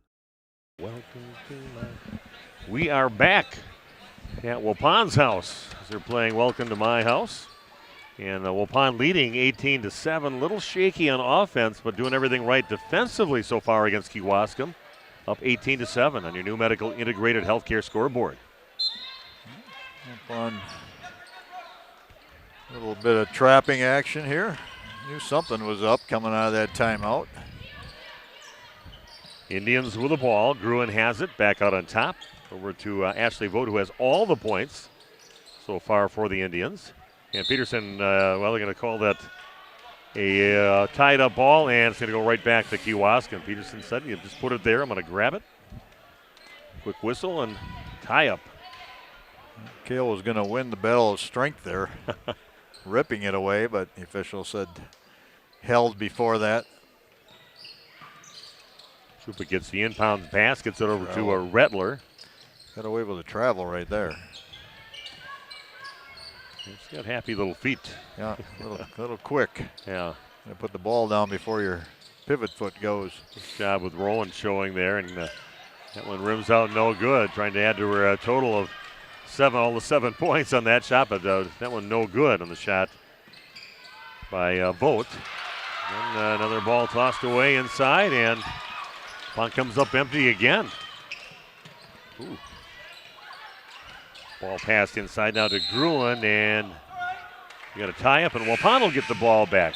Welcome to we are back at Waupun's house as they're playing Welcome to My House. And Waupun leading 18-7. Little shaky on offense, but doing everything right defensively so far against Kewaskum. Up 18-7 on your new medical integrated healthcare scoreboard. Waupun, a little bit of trapping action here. Knew something was up coming out of that timeout. Indians with the ball. Gruen has it back out on top. Over to Ashley Vogt, who has all the points so far for the Indians. And Peterson, they're going to call that a tied up ball, and it's going to go right back to Kewaskum. Peterson said, you just put it there. I'm going to grab it. Quick whistle and tie up. Kale was going to win the battle of strength there, ripping it away, but the official said held before that. Chupa gets the inbound pass, gets it over to Rettler. Got away with a travel right there. He's got happy little feet. Yeah, little quick. Yeah. Gonna put the ball down before your pivot foot goes. Good job with Rowan showing there, and that one rims out no good. Trying to add to her total of all the 7 points on that shot, but that one no good on the shot by Vogt. Then another ball tossed away inside, and Waupun comes up empty again. Ooh. Ball passed inside now to Gruen, and you got a tie up, and Waupun will get the ball back.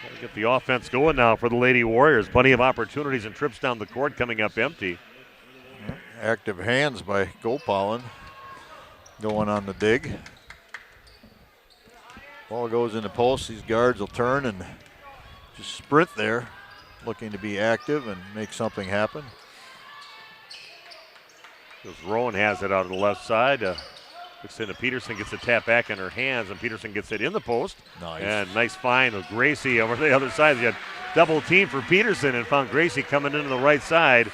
Got to get the offense going now for the Lady Warriors. Plenty of opportunities and trips down the court coming up empty. Active hands by Gopalin going on the dig. Ball goes in the post. These guards will turn and just sprint there, looking to be active and make something happen. Because Rowan has it out on the left side. Looks into Peterson, gets the tap back in her hands, and Peterson gets it in the post. Nice. And nice find of Gracie over the other side. You had double team for Peterson and found Gracie coming into the right side.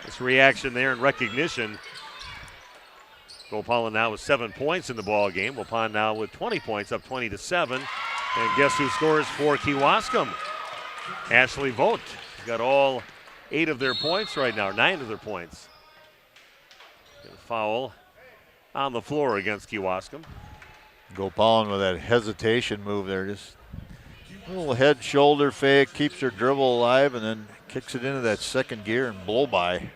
This reaction there and recognition. Gopalin now with 7 points in the ball game. Waupun now with 20 points, up 20-7. And guess who scores for Kewaskum? Ashley Vogt. She's got all 8 of their points right now, 9 of their points. Got a foul on the floor against Kewaskum. Gopalin with that hesitation move there, just a little head shoulder fake, keeps her dribble alive, and then kicks it into that second gear and blow by.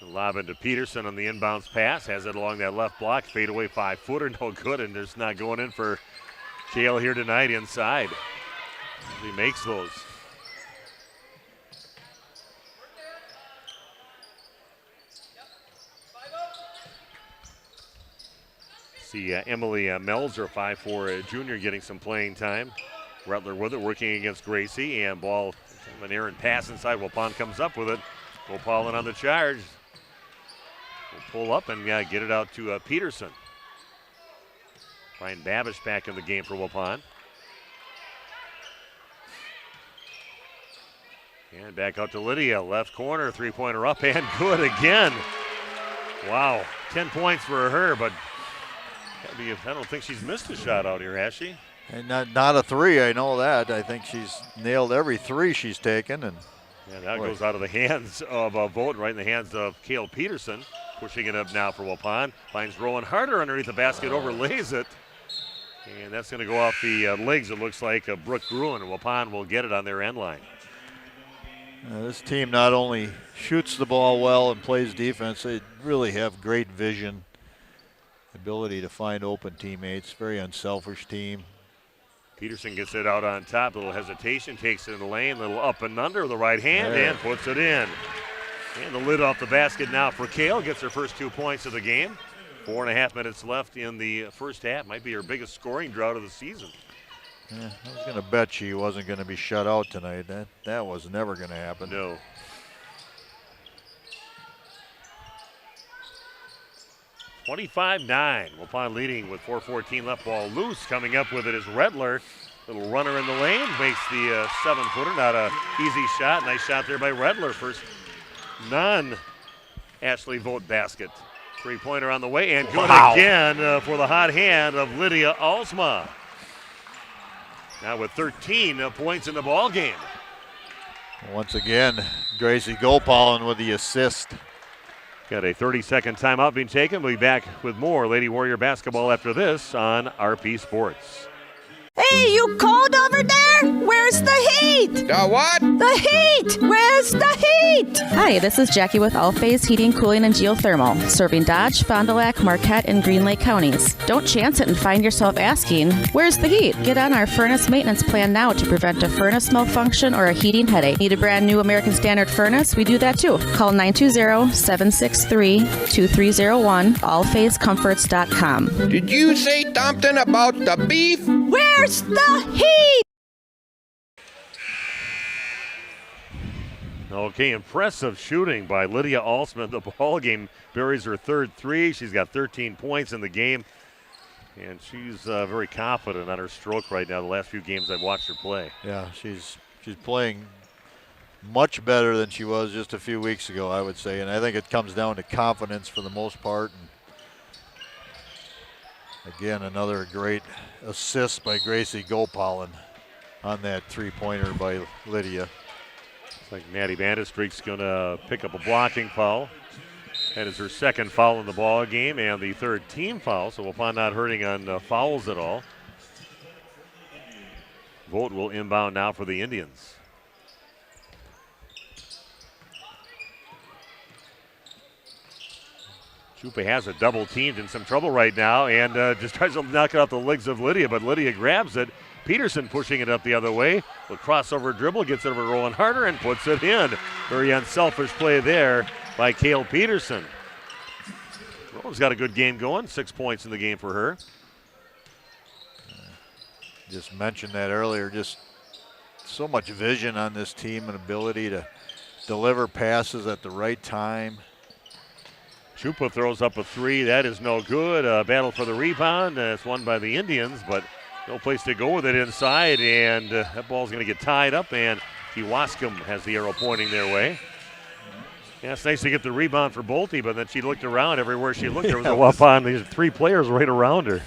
Lob into Peterson on the inbounds pass, has it along that left block, fadeaway 5-footer, no good, and there's not going in for Kale here tonight inside. He makes those. See Emily Melzer, 5'4" junior, getting some playing time. Rettler with it, working against Gracie, and ball, an errant pass inside. Waupun comes up with it. Gopalin on the charge. Will pull up and get it out to Peterson. Ryan Babish back in the game for Waupun. And back out to Lydia, left corner, three-pointer up and good again. Wow, 10 points for her, but I don't think she's missed a shot out here, has she? And not a three, I know that. I think she's nailed every three she's taken. And that goes out of the hands of Vogt, right in the hands of Cale Peterson. Pushing it up now for Waupun. Finds Rowan Harder underneath the basket, overlays it. And that's going to go off the legs, it looks like, of Brooke Gruen. Waupun will get it on their end line. This team not only shoots the ball well and plays defense, they really have great vision, ability to find open teammates. Very unselfish team. Peterson gets it out on top. A little hesitation, takes it in the lane, little up and under with the right hand, and puts it in. And the lid off the basket now for Cale. Gets her first 2 points of the game. 4.5 minutes left in the first half. Might be her biggest scoring drought of the season. Yeah, I was going to bet she wasn't going to be shut out tonight. That was never going to happen. No. (25-9). Waupun leading with 4:14 left. Ball loose. Coming up with it is Redler. Little runner in the lane. Makes the 7-footer. Not a easy shot. Nice shot there by Redler. First non-Ashley Vogt basket. Three-pointer on the way. And good again for the hot hand of Lydia Alsma. Now with 13 points in the ball game. Once again, Gracie Gopalin with the assist. Got a 30-second timeout being taken. We'll be back with more Lady Warrior basketball after this on RP Sports. Hey, you cold over there? Where's the heat? The what? The heat! Where's the heat? Hi, this is Jackie with All Phase Heating, Cooling, and Geothermal, serving Dodge, Fond du Lac, Marquette, and Green Lake counties. Don't chance it and find yourself asking, where's the heat? Get on our furnace maintenance plan now to prevent a furnace malfunction or a heating headache. Need a brand new American Standard furnace? We do that too. Call 920-763-2301, allphasecomforts.com. Did you say something about the beef? Where's the heat? Okay, impressive shooting by Lydia Alsma. The ball game buries her third three. She's got 13 points in the game, and she's very confident on her stroke right now. The last few games I've watched her play. Yeah, she's playing much better than she was just a few weeks ago, I would say, and I think it comes down to confidence for the most part. And again, another great assist by Gracie Gopalin on that three-pointer by Lydia. Looks like Maddie Vandestreek's going to pick up a blocking foul. That is her second foul in the ball game and the third team foul, so Waupun not hurting on fouls at all. Vogt will inbound now for the Indians. Chupa has a double teamed, in some trouble right now, and just tries to knock it off the legs of Lydia, but Lydia grabs it. Peterson pushing it up the other way. A crossover dribble, gets it over to Rowan Harder and puts it in. Very unselfish play there by Cale Peterson. Rowan's got a good game going, 6 points in the game for her. Just mentioned that earlier, just so much vision on this team and ability to deliver passes at the right time. Chupa throws up a three. That is no good. Battle for the rebound. It's won by the Indians, but no place to go with it inside, and that ball's going to get tied up, and Kewaskum has the arrow pointing their way. Yeah, it's nice to get the rebound for Bolte, but then she looked around. Everywhere she looked, there was a Waupun. These three players right around her.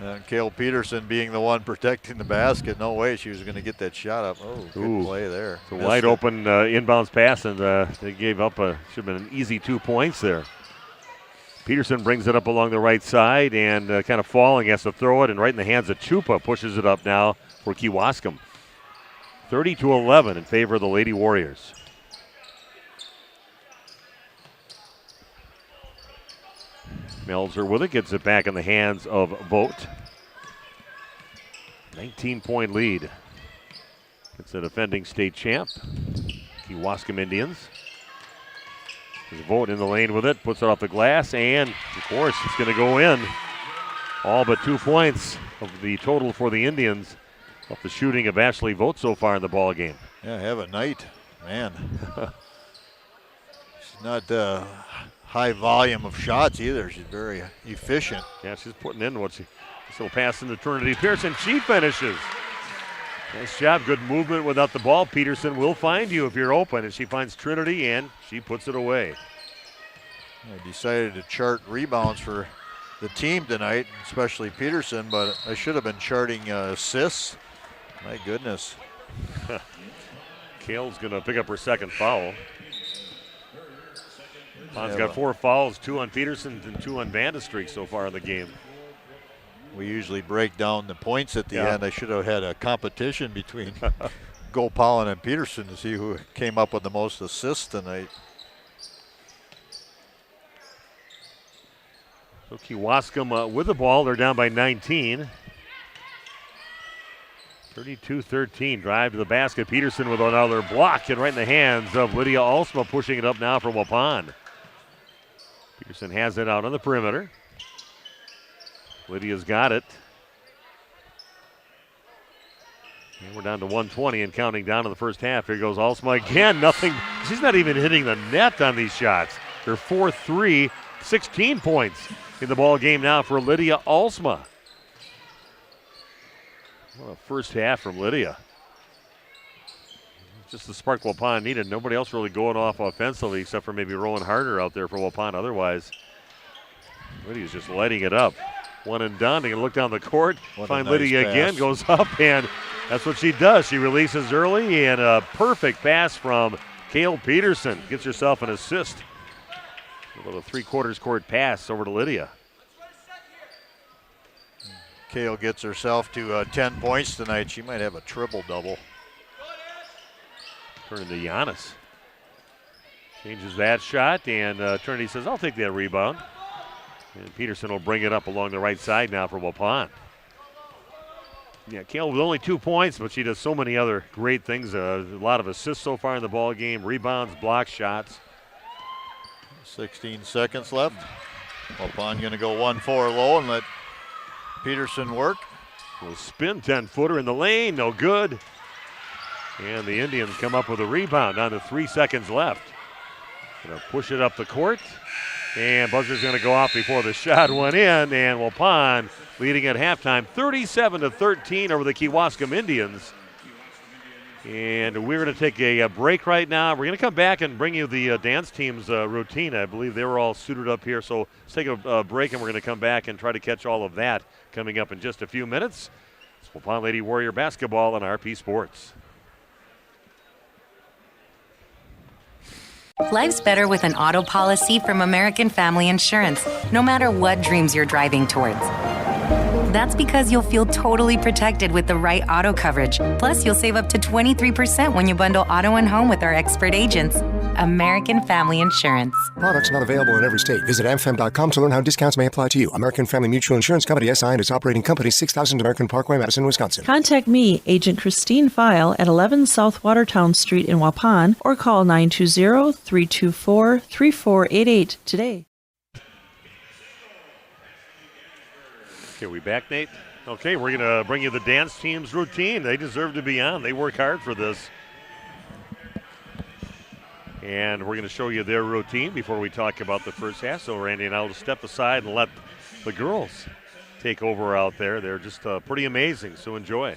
And Cale Peterson being the one protecting the basket. No way she was going to get that shot up. Oh, good play there. It's a wide open inbounds pass, and they gave up should have been an easy 2 points there. Peterson brings it up along the right side and kind of falling, has to throw it, and right in the hands of Chupa, pushes it up now for Kewaskum. 30-11 in favor of the Lady Warriors. Melzer with it, gets it back in the hands of Vogt. 19-point lead. It's the defending state champ, Kewaskum Indians. There's Vogt in the lane with it, puts it off the glass, and of course it's going to go in. All but 2 points of the total for the Indians off the shooting of Ashley Vogt so far in the ball game. Yeah, have a night, man. She's not high volume of shots either. She's very efficient. Yeah, she's putting in what she. This little pass into Trinity Pearson. She finishes. Nice job. Good movement without the ball. Peterson will find you if you're open, and she finds Trinity, and she puts it away. I decided to chart rebounds for the team tonight, especially Peterson, but I should have been charting assists. My goodness. Kale's going to pick up her second foul. Pond's got 4 fouls, 2 on Peterson and 2 on Vandestreek so far in the game. We usually break down the points at the end. I should have had a competition between Gopal and Peterson to see who came up with the most assists tonight. So Kewaskum with the ball. They're down by 19. 32-13. Drive to the basket. Peterson with another block and right in the hands of Lydia Ulma, pushing it up now for Waupun. Peterson has it out on the perimeter. Lydia's got it. And we're down to 120 and counting down in the first half. Here goes Ulma again. Nothing. She's not even hitting the net on these shots. Her 4-3, 16 points in the ball game now for Lydia Ulma. What a first half from Lydia. Just the spark Waupun needed. Nobody else really going off offensively except for maybe Rowan Harder out there for Waupun. Otherwise, Lydia's just lighting it up. One and done. They can look down the court. Find Lydia again. Goes up, and that's what she does. She releases early, and a perfect pass from Kale Peterson. Gets herself an assist. A little 3/4 court pass over to Lydia. Kale gets herself to 10 points tonight. She might have a triple-double. Turning to Giannis. Changes that shot, and Trinity says, I'll take that rebound. And Peterson will bring it up along the right side now for Waupun. Yeah, Kale with only 2 points, but she does so many other great things. A lot of assists so far in the ball game, rebounds, block shots. 16 seconds left. Waupun going to go 1-4 low and let Peterson work. Will spin 10-footer in the lane, no good. And the Indians come up with a rebound down to 3 seconds left. Gonna push it up the court. And buzzer's gonna go off before the shot went in. And Waupun leading at halftime 37-13 over the Kewaskum Indians. And we're gonna take a break right now. We're gonna come back and bring you the dance team's routine. I believe they were all suited up here. So let's take a break and we're gonna come back and try to catch all of that coming up in just a few minutes. It's Waupun Lady Warrior basketball on RP Sports. Life's better with an auto policy from American Family Insurance, no matter what dreams you're driving towards. That's because you'll feel totally protected with the right auto coverage. Plus, you'll save up to 23% when you bundle auto and home with our expert agents. American Family Insurance. Products not available in every state. Visit amfam.com to learn how discounts may apply to you. American Family Mutual Insurance Company, SI, and its operating company, 6000 American Parkway, Madison, Wisconsin. Contact me, Agent Christine File, at 11 South Watertown Street in Waupun, or call 920-324-3488 today. Okay, we back, Nate? Okay, we're going to bring you the dance team's routine. They deserve to be on. They work hard for this. And we're going to show you their routine before we talk about the first half. So Randy and I will step aside and let the girls take over out there. They're just pretty amazing, so enjoy.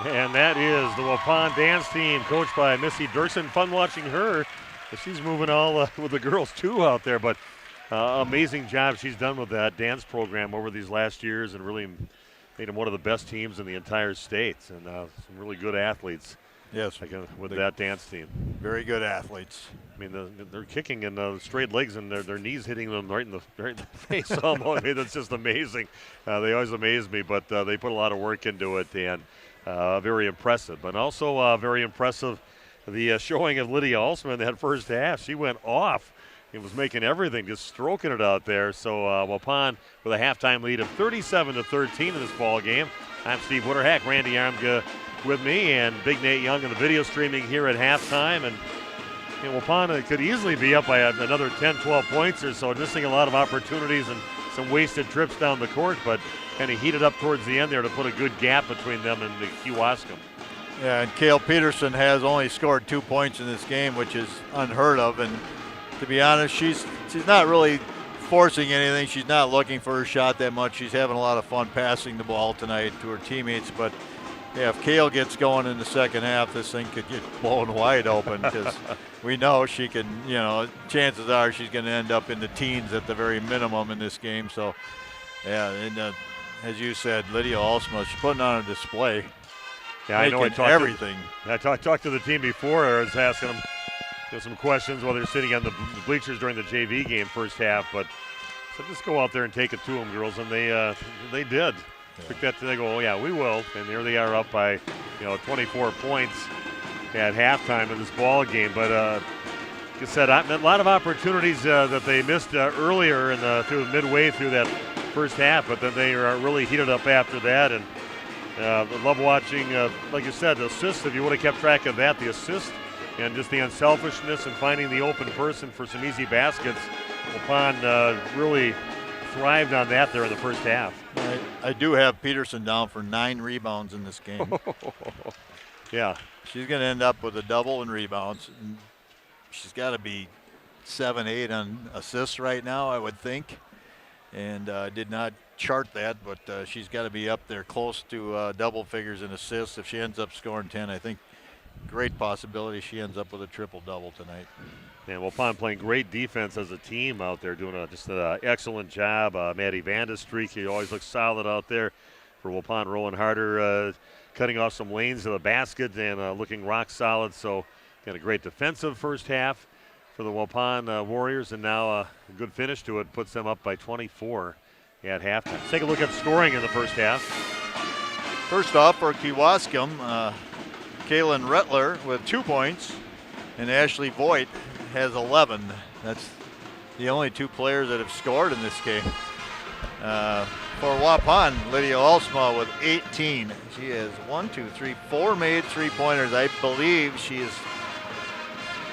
And that is the Waupun dance team, coached by Missy Dirksen. Fun watching her. She's moving all with the girls, too, out there. But amazing job she's done with that dance program over these last years and really made them one of the best teams in the entire state. And some really good athletes. Yes, with that dance team. Very good athletes. I mean, they're kicking in straight legs and their knees hitting them right in the face almost. I mean, that's just amazing. They always amaze me, but they put a lot of work into it and very impressive. But also very impressive, the showing of Lydia Alsman in that first half. She went off. It was making everything, just stroking it out there. So Waupun with a halftime lead of 37-13 in this ball game. I'm Steve Witterhack, Randy Armga with me, and Big Nate Young in the video streaming here at halftime. And Waupun could easily be up by another 10, 12 points or so, missing a lot of opportunities and some wasted trips down the court, but kind of heated up towards the end there to put a good gap between them and the Kewaskum. Yeah, and Kale Peterson has only scored 2 points in this game, which is unheard of. And to be honest, she's not really forcing anything. She's not looking for her shot that much. She's having a lot of fun passing the ball tonight to her teammates. But yeah, if Kale gets going in the second half, this thing could get blown wide open because we know she can, chances are she's going to end up in the teens at the very minimum in this game. So, yeah, and as you said, Lydia Alsma, she's putting on a display. Yeah, I know. I talked everything. I talked to the team before. I was asking them some questions while they're sitting on the bleachers during the JV game first half. But so just go out there and take it to them, girls, and they did. Pick that. They go, oh yeah, we will, and there they are up by 24 points at halftime in this ball game. But like I said, a lot of opportunities that they missed earlier through midway through that first half, but then they are really heated up after that. And I love watching, like you said, the assists. If you would have kept track of that, the assist and just the unselfishness and finding the open person for some easy baskets. Waupun really thrived on that there in the first half. I do have Peterson down for 9 rebounds in this game. Yeah. She's going to end up with a double in rebounds. She's got to be 7-8 on assists right now, I would think. And did not chart that, but she's got to be up there close to double figures in assists. If she ends up scoring 10, I think great possibility she ends up with a triple-double tonight. And Waupun playing great defense as a team out there, doing just an excellent job. Maddie Vandestreek, he always looks solid out there for Waupun. Rolling harder, cutting off some lanes to the basket and looking rock solid. So got a great defensive first half for the Waupun Warriors, and now a good finish to it puts them up by 24 at halftime. Let's take a look at scoring in the first half. First off, for Kewaskum, Kaylin Rettler with 2 points, and Ashley Voigt has 11. That's the only 2 players that have scored in this game. For Waupun, Lydia Alsma with 18. She has 4 made 3-pointers. I believe she is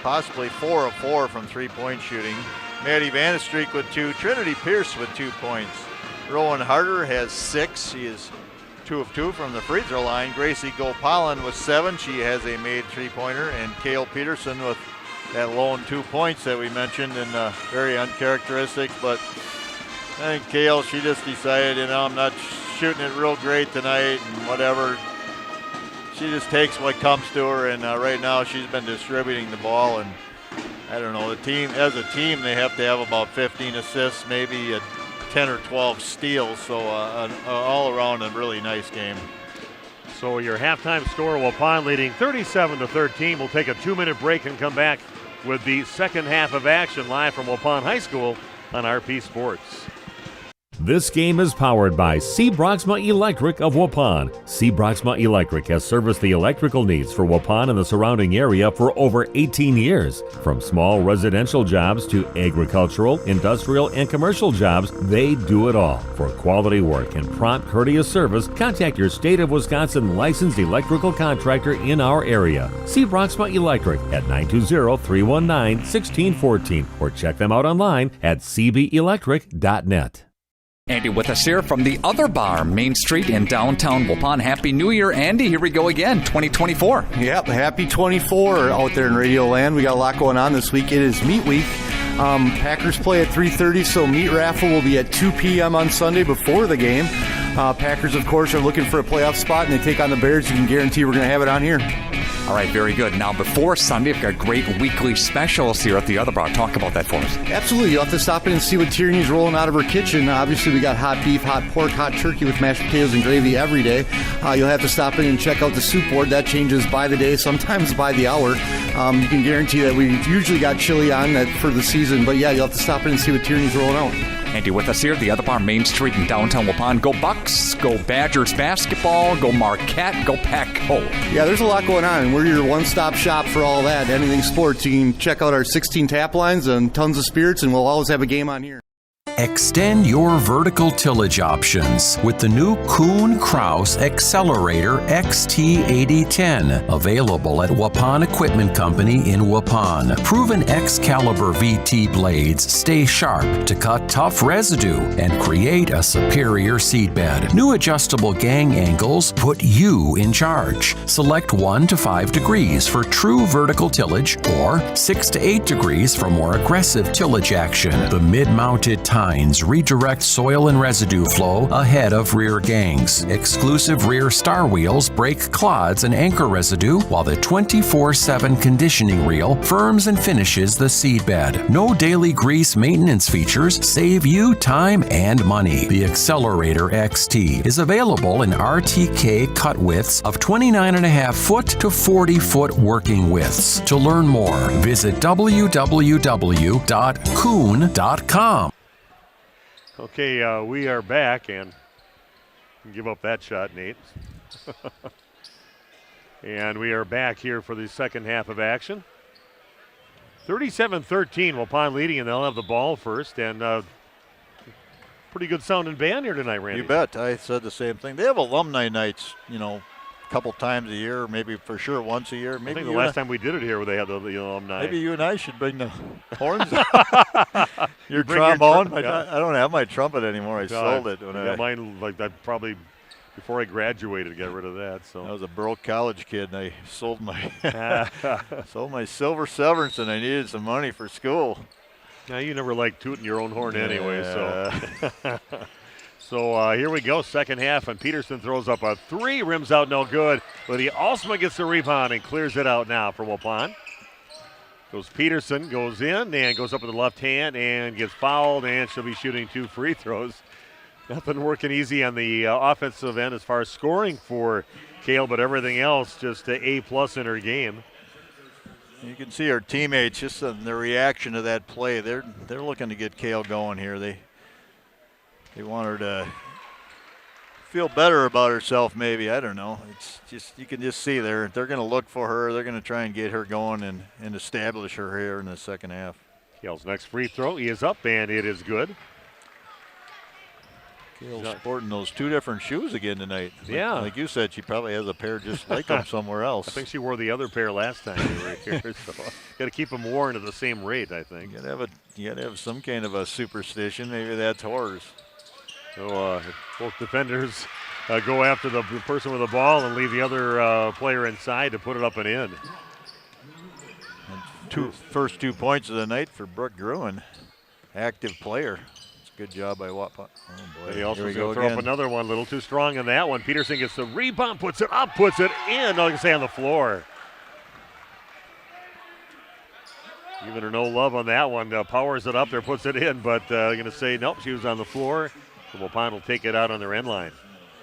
possibly 4 of 4 from 3-point shooting. Maddie Vandestreek with 2. Trinity Pierce with 2 points. Rowan Harder has 6. She is 2 of 2 from the free throw line. Gracie Gopalan with 7. She has a made 3-pointer. And Kale Peterson with that lone 2 points that we mentioned, and very uncharacteristic. But I think Kale, she just decided, I'm not shooting it real great tonight and whatever. She just takes what comes to her, and right now she's been distributing the ball. And I don't know, the team, as a team, they have to have about 15 assists, maybe 10 or 12 steals. So all around a really nice game. So your halftime score, Waupun leading 37-13. We'll take a 2-minute break and come back with the second half of action live from Waupun High School on RP Sports. This game is powered by C. Broxma Electric of Waupun. C. Broxma Electric has serviced the electrical needs for Waupun and the surrounding area for over 18 years. From small residential jobs to agricultural, industrial, and commercial jobs, they do it all. For quality work and prompt, courteous service, contact your State of Wisconsin licensed electrical contractor in our area. C. Broxma Electric at 920-319-1614 or check them out online at cbelectric.net. Andy with us here from the other bar, Main Street in downtown Waupun. Happy New Year, Andy. Here we go again, 2024. Yep, happy 24 out there in Radio Land. We got a lot going on this week. It is Meat Week. Packers play at 3:30, so meat raffle will be at 2 p.m. on Sunday before the game. Packers, of course, are looking for a playoff spot, and they take on the Bears. You can guarantee we're going to have it on here. All right, very good. Now, before Sunday, we've got great weekly specials here at the Other Bar. Talk about that for us. Absolutely. You'll have to stop in and see what Tierney's rolling out of her kitchen. Obviously, we got hot beef, hot pork, hot turkey with mashed potatoes and gravy every day. You'll have to stop in and check out the soup board. That changes by the day, sometimes by the hour. You can guarantee that we usually got chili on that for the season. But, yeah, you'll have to stop in and see what Tierney's rolling out. And you're with us here at the Other Bar, Main Street in downtown Waupun. Go Bucks, go Badgers basketball, go Marquette, go Pack-Ho. Yeah, there's a lot going on, and we're your one-stop shop for all that. Anything sports. You can check out our 16 tap lines and tons of spirits, and we'll always have a game on here. Extend your vertical tillage options with the new Kuhn-Krause Accelerator XT8010, available at Waupun Equipment Company in Waupun. Proven Excalibur VT blades stay sharp to cut tough residue and create a superior seedbed. New adjustable gang angles put you in charge. Select 1 to 5 degrees for true vertical tillage or 6 to 8 degrees for more aggressive tillage action. The mid-mounted tines redirect soil and residue flow ahead of rear gangs. Exclusive rear star wheels break clods and anchor residue, while the 24/7 conditioning reel firms and finishes the seedbed. No daily grease maintenance features save you time and money. The Accelerator XT is available in RTK cut widths of 29.5 foot to 40 foot working widths. To learn more, visit www.kuhn.com. Okay, we are back, and give up that shot, Nate. And we are back here for the second half of action. 37-13, Waupun leading, and they'll have the ball first. And pretty good sounding band here tonight, Randy. You bet. I said the same thing. They have alumni nights, a couple times a year, maybe for sure once a year. Maybe I think the last time we did it here, they had the alumni. Maybe you and I should bring the horns. Your trombone. I don't have my trumpet anymore. I sold it. Mine, I probably before I graduated, got rid of that. So I was a broke college kid, and I sold my silver severance, and I needed some money for school. Now you never liked tooting your own horn anyway, so. So here we go, second half, and Peterson throws up a 3, rims out no good. Lydia Alsma gets the rebound and clears it out now for Waupun. Goes Peterson, goes in, and goes up with the left hand and gets fouled, and she'll be shooting 2 free throws. Nothing working easy on the offensive end as far as scoring for Kale, but everything else just A+ in her game. You can see her teammates just in their reaction to that play. They're looking to get Kale going here. They want her to feel better about herself, maybe. I don't know. It's just, you can just see they're going to look for her. They're going to try and get her going and establish her here in the second half. Kale's next free throw is up, and it is good. Kale's sporting those 2 different shoes again tonight. Yeah. Like you said, she probably has a pair just like them somewhere else. I think she wore the other pair last time we were here. So got to keep them worn at the same rate, I think. You got to have some kind of a superstition. Maybe that's hers. So both defenders go after the person with the ball and leave the other player inside to put it up and in. And first 2 points of the night for Brooke Gruen, active player. It's a good job by Waupun. Oh boy! He also going to throw up another one, a little too strong on that one. Peterson gets the rebound, puts it up, puts it in. I can say on the floor. Giving her no love on that one. Powers it up there, puts it in, but I'm going to say nope. She was on the floor. Waupun will take it out on their end line.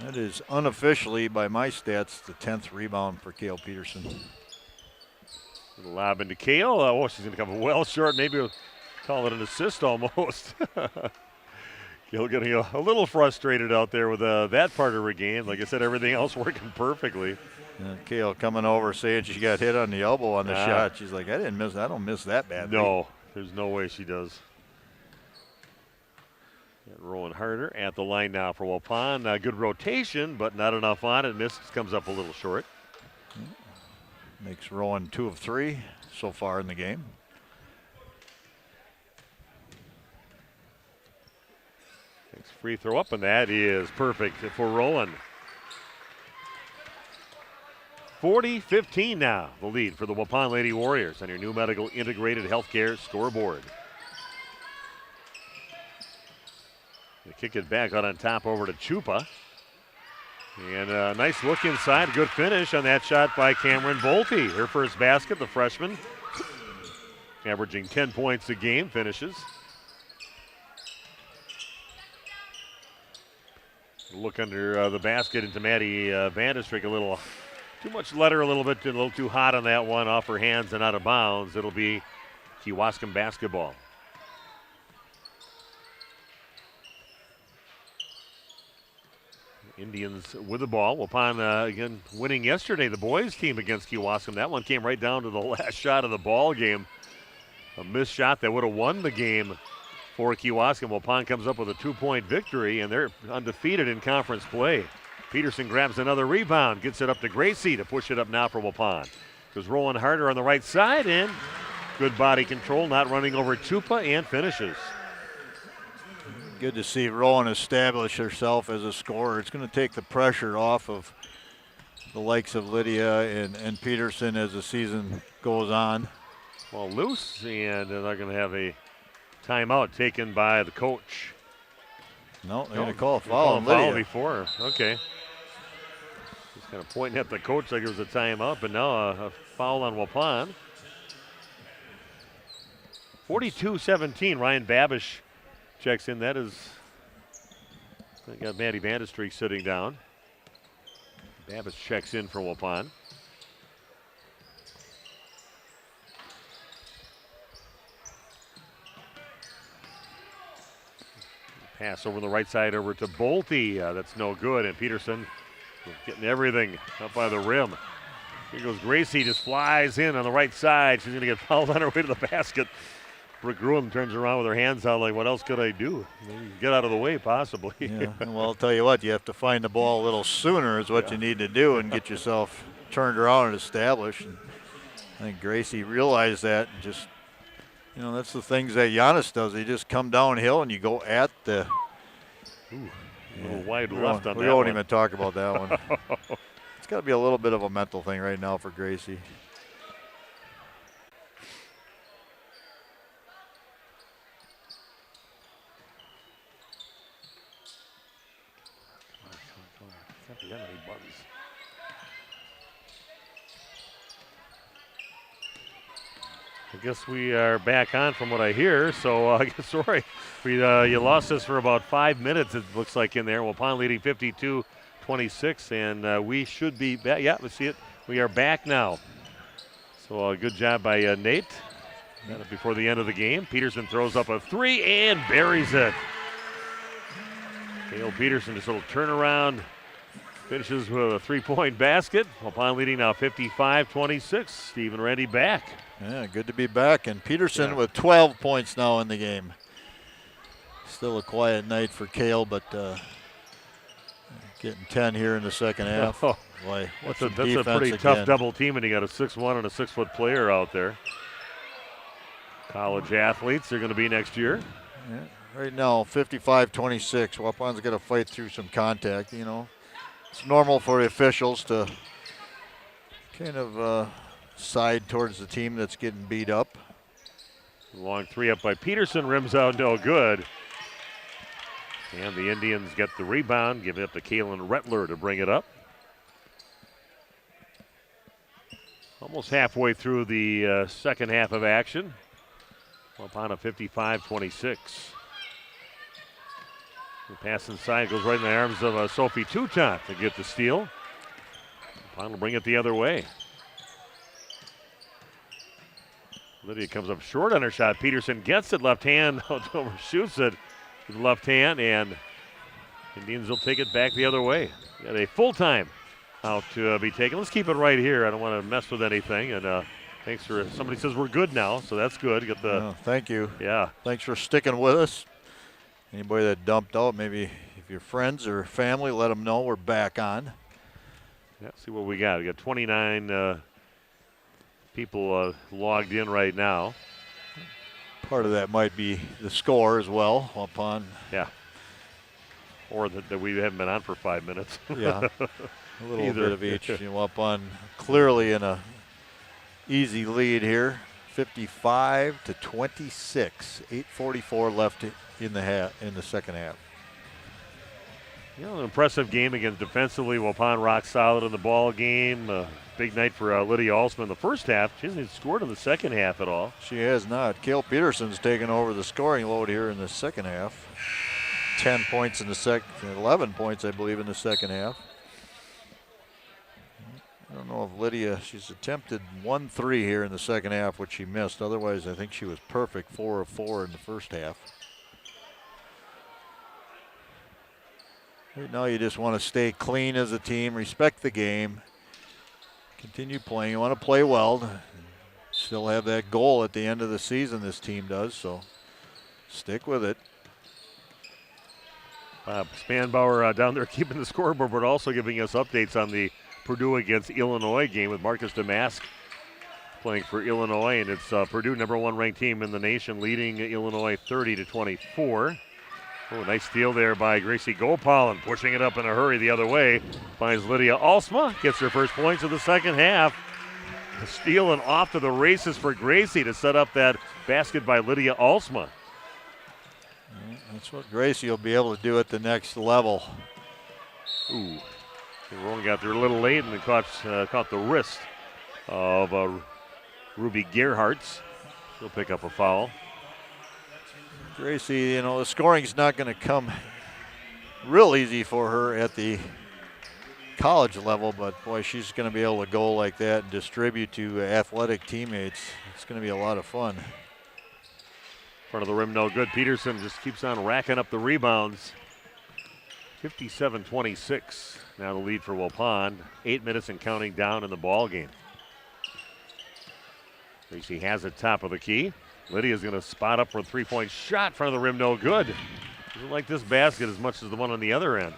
That is unofficially, by my stats, the 10th rebound for Kale Peterson. Little lob into Kale. She's going to come well short. Maybe we'll call it an assist almost. Kale getting a little frustrated out there with that part of her game. Like I said, everything else working perfectly. Kale coming over saying she got hit on the elbow on the shot. She's like, I don't miss that badly. No, there's no way she does. Rolling harder at the line now for Waupun. Good rotation, but not enough on it. Miss comes up a little short. Makes Rowan 2 of 3 so far in the game. Next free throw up, and that is perfect for Rowan. 40-15 now, the lead for the Waupun Lady Warriors on your new medical integrated healthcare scoreboard. They kick it back out on top over to Chupa. And a nice look inside. Good finish on that shot by Cameron Bolte. Her first basket, the freshman. Averaging 10 points a game, finishes. Look under the basket into Maddie Vandestrik. A little too much letter, a little too hot on that one. Off her hands and out of bounds. It'll be Kewaskum basketball. Indians with the ball. Upon again winning yesterday, the boys team against Kewaskum. That one came right down to the last shot of the ball game. A missed shot that would have won the game for Kewaskum. Waupun comes up with a 2-point victory, and they're undefeated in conference play. Peterson grabs another rebound, gets it up to Gracie to push it up now for Waupun. Goes rolling harder on the right side, and good body control, not running over Tupa, and finishes. Good to see Rowan establish herself as a scorer. It's going to take the pressure off of the likes of Lydia and Peterson as the season goes on. Well, loose, and they're going to have a timeout taken by the coach. No, they're going to call a foul on Lydia. Lydia. Before, okay. He's kind of pointing at the coach like it was a timeout, but now a foul on Waupun. 42-17, Ryan Babish checks in. That is, I got Maddie Vandestreek sitting down. Babish checks in for Waupun. Pass over the right side over to Bolte. That's no good. And Peterson getting everything up by the rim. Here goes Gracie, just flies in on the right side. She's going to get fouled on her way to the basket. Brooke Gruen turns around with her hands out like, what else could I do? Get out of the way, possibly. Yeah. Well, I'll tell you what, you have to find the ball a little sooner is what you need to do and get yourself turned around and established. And I think Gracie realized that and just, you know, that's the things that Giannis does. He just come downhill and you go at the. Ooh, a little wide left on that one. We won't even talk about that one. It's got to be a little bit of a mental thing right now for Gracie. I guess we are back on from what I hear, so I guess, sorry. You lost us for about 5 minutes, it looks like, in there. Waupun leading 52-26, and we should be back. Yeah, let's see it. We are back now. So good job by Nate. Got it before the end of the game. Peterson throws up a three and buries it. Cale Peterson, just a little turnaround. Finishes with a three-point basket. Waupun leading now 55-26. Steve and Randy back. Yeah, good to be back. And Peterson with 12 points now in the game. Still a quiet night for Cale, but getting 10 here in the second half. Oh, boy, that's a pretty tough double team, and you got a 6'1" and a 6-foot player out there. College athletes are going to be next year. Yeah, right now, 55-26. Waupun's got to fight through some contact, you know. It's normal for the officials to kind of side towards the team that's getting beat up. Long three up by Peterson, rims out, no good. And the Indians get the rebound, give it up to Kaylin Rettler to bring it up. Almost halfway through the second half of action. Waupun at 55-26. The pass inside goes right in the arms of Sophie Toutant to get the steal. Waupun will bring it the other way. Lydia comes up short on her shot. Peterson gets it left hand, overshoots it with the left hand, and Indians will take it back the other way. Got a full time out to be taken. Let's keep it right here. I don't want to mess with anything. And thanks for, somebody says we're good now, so that's good. Get the. Thank you. Yeah. Thanks for sticking with us. Anybody that dumped out, maybe if your friends or family, let them know we're back on. Yeah, see what we got. We got 29 people logged in right now. Part of that might be the score as well. Waupun. Yeah. Or that we haven't been on for 5 minutes. Yeah. A little bit of each. Waupun clearly in a easy lead here. 55-26. 8:44 left in the second half. An impressive game against defensively. Waupun rock solid in the ball game. Big night for Lydia Alsman in the first half. She hasn't scored in the second half at all. She has not. Kale Peterson's taken over the scoring load here in the second half. 10 points in the second, 11 points, I believe, in the second half. I don't know if Lydia, she's attempted 1-3 here in the second half, which she missed. Otherwise, I think she was perfect, 4 of 4 in the first half. Right now, you just want to stay clean as a team, respect the game, continue playing. You want to play well, still have that goal at the end of the season, this team does, so stick with it. Spanbauer down there keeping the scoreboard, but also giving us updates on the Purdue against Illinois game with Marcus Damask playing for Illinois, and it's Purdue, #1 ranked team in the nation, leading Illinois 30-24. Oh, nice steal there by Gracie Gopal, and pushing it up in a hurry the other way. Finds Lydia Alsma, gets her first points of the second half. A steal and off to the races for Gracie to set up that basket by Lydia Alsma. That's what Gracie will be able to do at the next level. Ooh, they only got there a little late and caught the wrist of Ruby Gerhardt. She'll pick up a foul. Gracie, the scoring's not going to come real easy for her at the college level, but boy, she's going to be able to go like that and distribute to athletic teammates. It's going to be a lot of fun. Front of the rim, no good. Peterson just keeps on racking up the rebounds. 57-26. Now the lead for Waupun. 8 minutes and counting down in the ball game. Gracie has it top of the key. Lydia's going to spot up for a three-point shot. Front of the rim, no good. Doesn't like this basket as much as the one on the other end.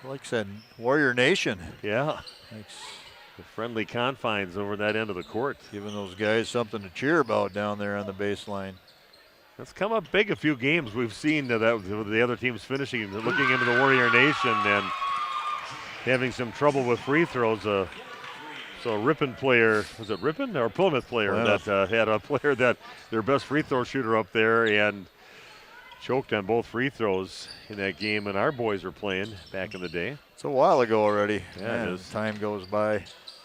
Like I said, Warrior Nation. Yeah. The friendly confines over that end of the court. Giving those guys something to cheer about down there on the baseline. That's come up big a few games. We've seen that the other teams finishing, looking into the Warrior Nation and having some trouble with free throws. So a Ripon player, was it Ripon or Plymouth player that had a player that their best free throw shooter up there and choked on both free throws in that game, and our boys were playing back in the day. It's a while ago already. Yeah, it is. Time goes by.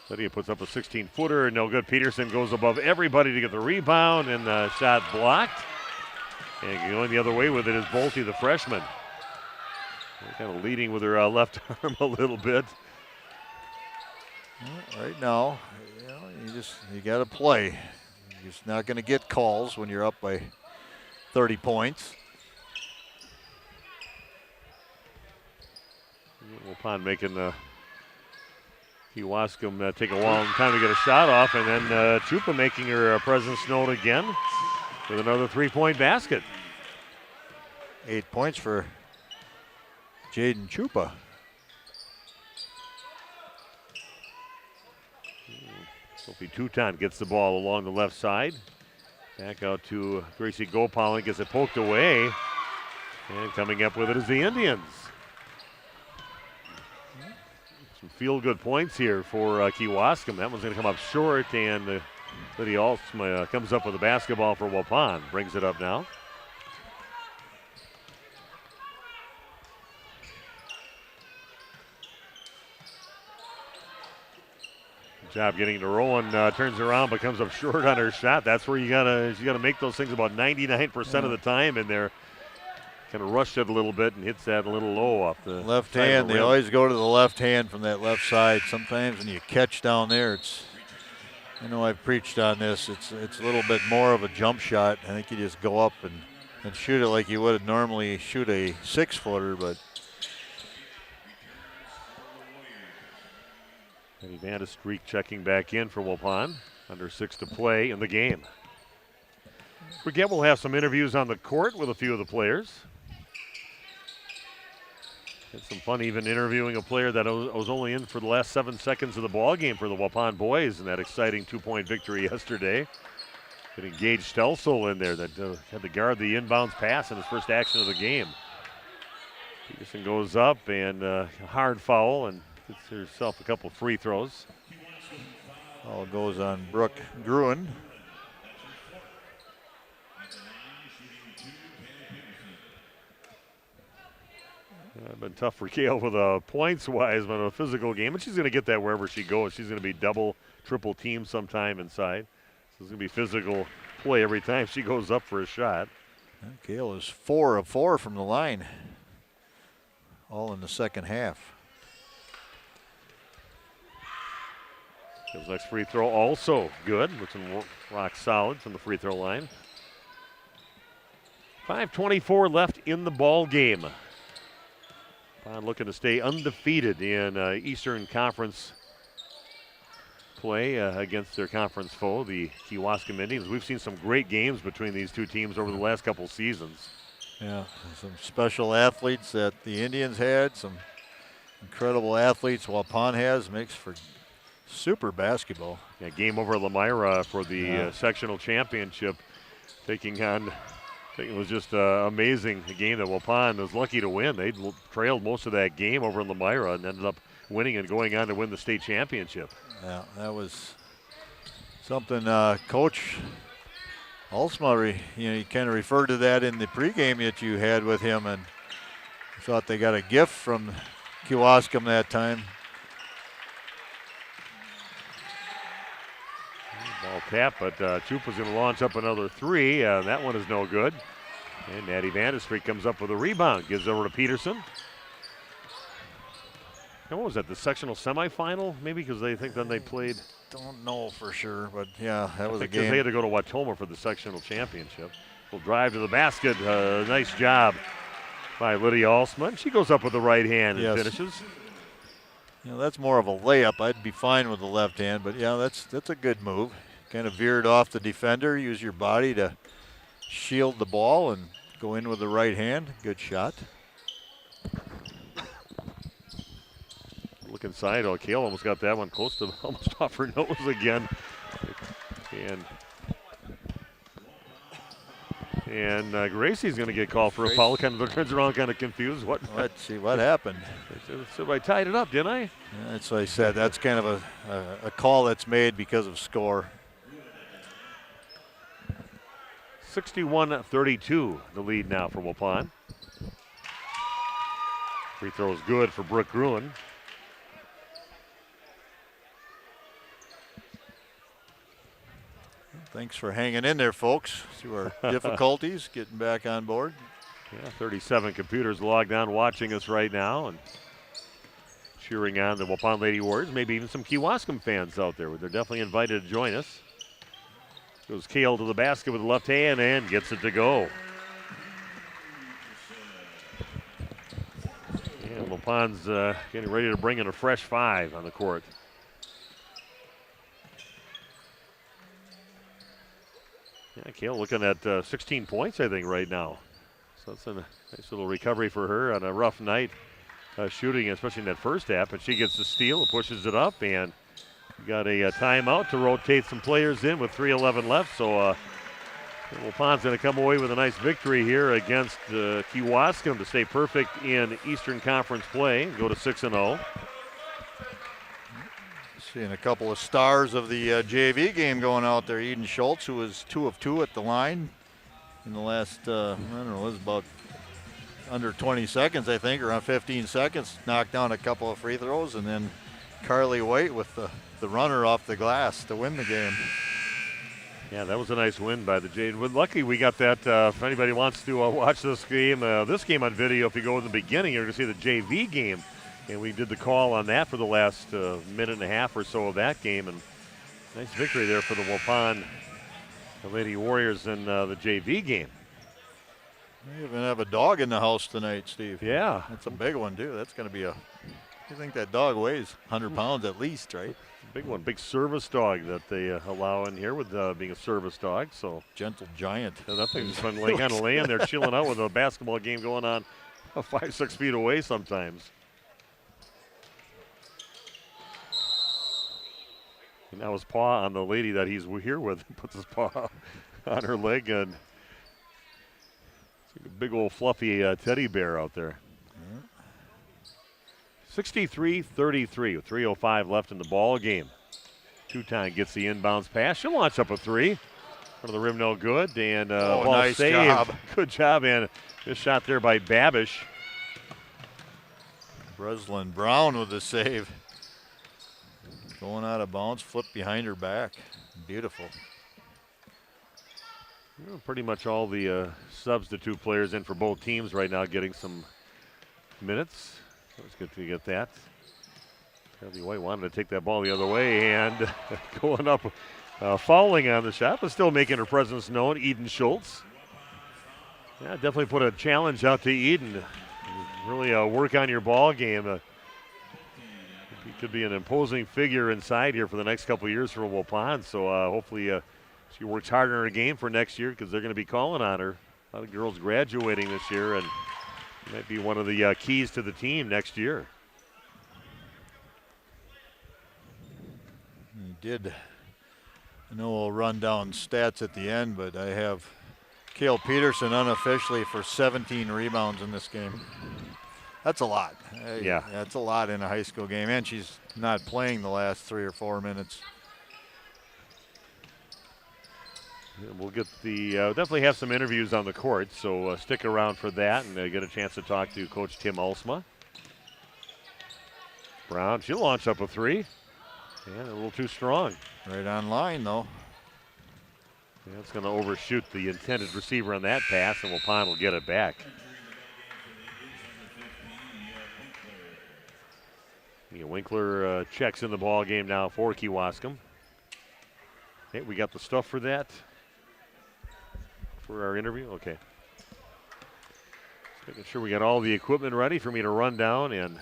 Lydia puts up a 16-footer, no good. Peterson goes above everybody to get the rebound, and the shot blocked. And going the other way with it is Bolte, the freshman. Kind of leading with her left arm a little bit. Well, right now, you got to play. You're just not going to get calls when you're up by 30 points. Waupun making Kewaskum take a long time to get a shot off, and then Chupa making her presence known again with another three-point basket. 8 points for Jaden Chupa. Sophie Touton gets the ball along the left side. Back out to Gracie Gopal and gets it poked away. And coming up with it is the Indians. Some feel-good points here for Kewaskum. That one's going to come up short, and Lydia Alsma comes up with the basketball for Waupun. Brings it up now. Good job getting to Rowan. Turns around, but comes up short on her shot. That's where you gotta make those things about 99% of the time, and they're kind of rushed it a little bit and hits that a little low off the left hand. They always go to the left hand from that left side. Sometimes when you catch down there, I know I've preached on this. It's a little bit more of a jump shot. I think you just go up and shoot it like you would normally shoot a 6-footer, but. Eddie Vandestreek checking back in for Waupun. Under 6 to play in the game. Forget we'll have some interviews on the court with a few of the players. Had some fun even interviewing a player that was only in for the last 7 seconds of the ball game for the Waupun boys in that exciting 2-point victory yesterday. Getting Gage Stelsel in there that had to guard the inbounds pass in his first action of the game. Peterson goes up and a hard foul and gets herself a couple free throws. All goes on Brooke Gruen. Been tough for Kale with points-wise, but a physical game. And she's going to get that wherever she goes. She's going to be double, triple team sometime inside. So it's going to be physical play every time she goes up for a shot. Kale is 4 of 4 from the line. All in the second half. His next free throw also good, with some rock solid from the free throw line. 5:24 left in the ball game. Looking to stay undefeated in Eastern Conference play against their conference foe, the Kewaskum Indians. We've seen some great games between these two teams over the last couple seasons. Yeah, some special athletes that the Indians had, some incredible athletes Waupun has, makes for super basketball. Yeah, game over Lemira for the sectional championship, taking on, I think it was just amazing, a game that Waupun was lucky to win. They trailed most of that game over in Lemira and ended up winning and going on to win the state championship. Yeah, that was something Coach Ulma, he kind of referred to that in the pregame that you had with him, and I thought they got a gift from Kewaskum that time. Ball tap, but Troop was going to launch up another three. That one is no good. And Natty Vandestreet comes up with a rebound, gives over to Peterson. And what was that, the sectional semifinal? Maybe because they think then they played. Don't know for sure, but yeah, that was a game. Because they had to go to Wautoma for the sectional championship. We'll drive to the basket. Nice job by Lydia Alsman. She goes up with the right hand and finishes. You know, that's more of a layup. I'd be fine with the left hand, but yeah, that's a good move. Kind of veered off the defender, use your body to shield the ball and go in with the right hand. Good shot. Look inside. Oh, Kale almost got that one close to almost off her nose again. And Gracie's going to get called for a foul. Kind of turns around, kind of confused. Let's see what happened. So I tied it up, didn't I? Yeah, that's what I said. That's kind of a call that's made because of score. 61-32, the lead now for Waupun. Free throw is good for Brooke Gruen. Thanks for hanging in there, folks, through our difficulties, getting back on board. Yeah, 37 computers logged on watching us right now and cheering on the Waupun Lady Warriors. Maybe even some Kewaskum fans out there. They're definitely invited to join us. Goes Kale to the basket with the left hand and gets it to go. And Waupun's getting ready to bring in a fresh 5 on the court. Yeah, Kale looking at 16 points, I think, right now. So that's a nice little recovery for her on a rough night shooting, especially in that first half. But she gets the steal, pushes it up, and got a timeout to rotate some players in with 3:11 left. So Waupun's going to come away with a nice victory here against Kewaskum to stay perfect in Eastern Conference play, go to 6-0. Seeing a couple of stars of the JV game going out there. Eden Schultz, who was 2 of 2 at the line in the last, I don't know, it was about under 20 seconds, I think, around 15 seconds. Knocked down a couple of free throws, and then Carly White with the runner off the glass to win the game. Yeah, that was a nice win by the Jade. We're lucky we got that. If anybody wants to watch this game on video, if you go in the beginning, you're going to see the JV game. And we did the call on that for the last minute and a half or so of that game. And nice victory there for the Waupun Lady Warriors in the JV game. We even have a dog in the house tonight, Steve. Yeah. That's a big one, too. That's going to be I think that dog weighs 100 pounds at least, right? Big one, big service dog that they allow in here with being a service dog. So gentle giant. Yeah, that thing's been kind of laying there chilling out with a basketball game going on 5-6 feet away sometimes. And now his paw on the lady that he's here with. Puts his paw on her leg, and it's like a big old fluffy teddy bear out there. 63-33 with 3:05 left in the ball game. Two-time gets the inbounds pass. She'll launch up a 3. Front of the rim, no good. And ball nice saved. job. Good job, and this shot there by Babish. Breslin Brown with the save. Going out of bounds, flipped behind her back. Beautiful. Pretty much all the substitute players in for both teams right now getting some minutes. So it's good to get that. Kelly White wanted to take that ball the other way and going up, fouling on the shot, but still making her presence known. Eden Schultz. Yeah, definitely put a challenge out to Eden. Really work on your ball game. He could be an imposing figure inside here for the next couple of years for Waupun. So hopefully she works harder in her game for next year because they're going to be calling on her. A lot of girls graduating this year and might be one of the keys to the team next year. He did. I know we'll run down stats at the end, but I have Kale Peterson unofficially for 17 rebounds in this game. That's a lot. Yeah. That's a lot in a high school game, and she's not playing the last 3 or 4 minutes. Yeah, we'll get the definitely have some interviews on the court, so stick around for that and get a chance to talk to Coach Tim Ulma. Brown, she'll launch up a 3. And a little too strong. Right on line, though. Yeah, it's going to overshoot the intended receiver on that pass, and Waupun will get it back. Yeah, Winkler checks in the ball game now for Kewaskum. Hey, we got the stuff for that for our interview. Okay. Just making sure we got all the equipment ready for me to run down. And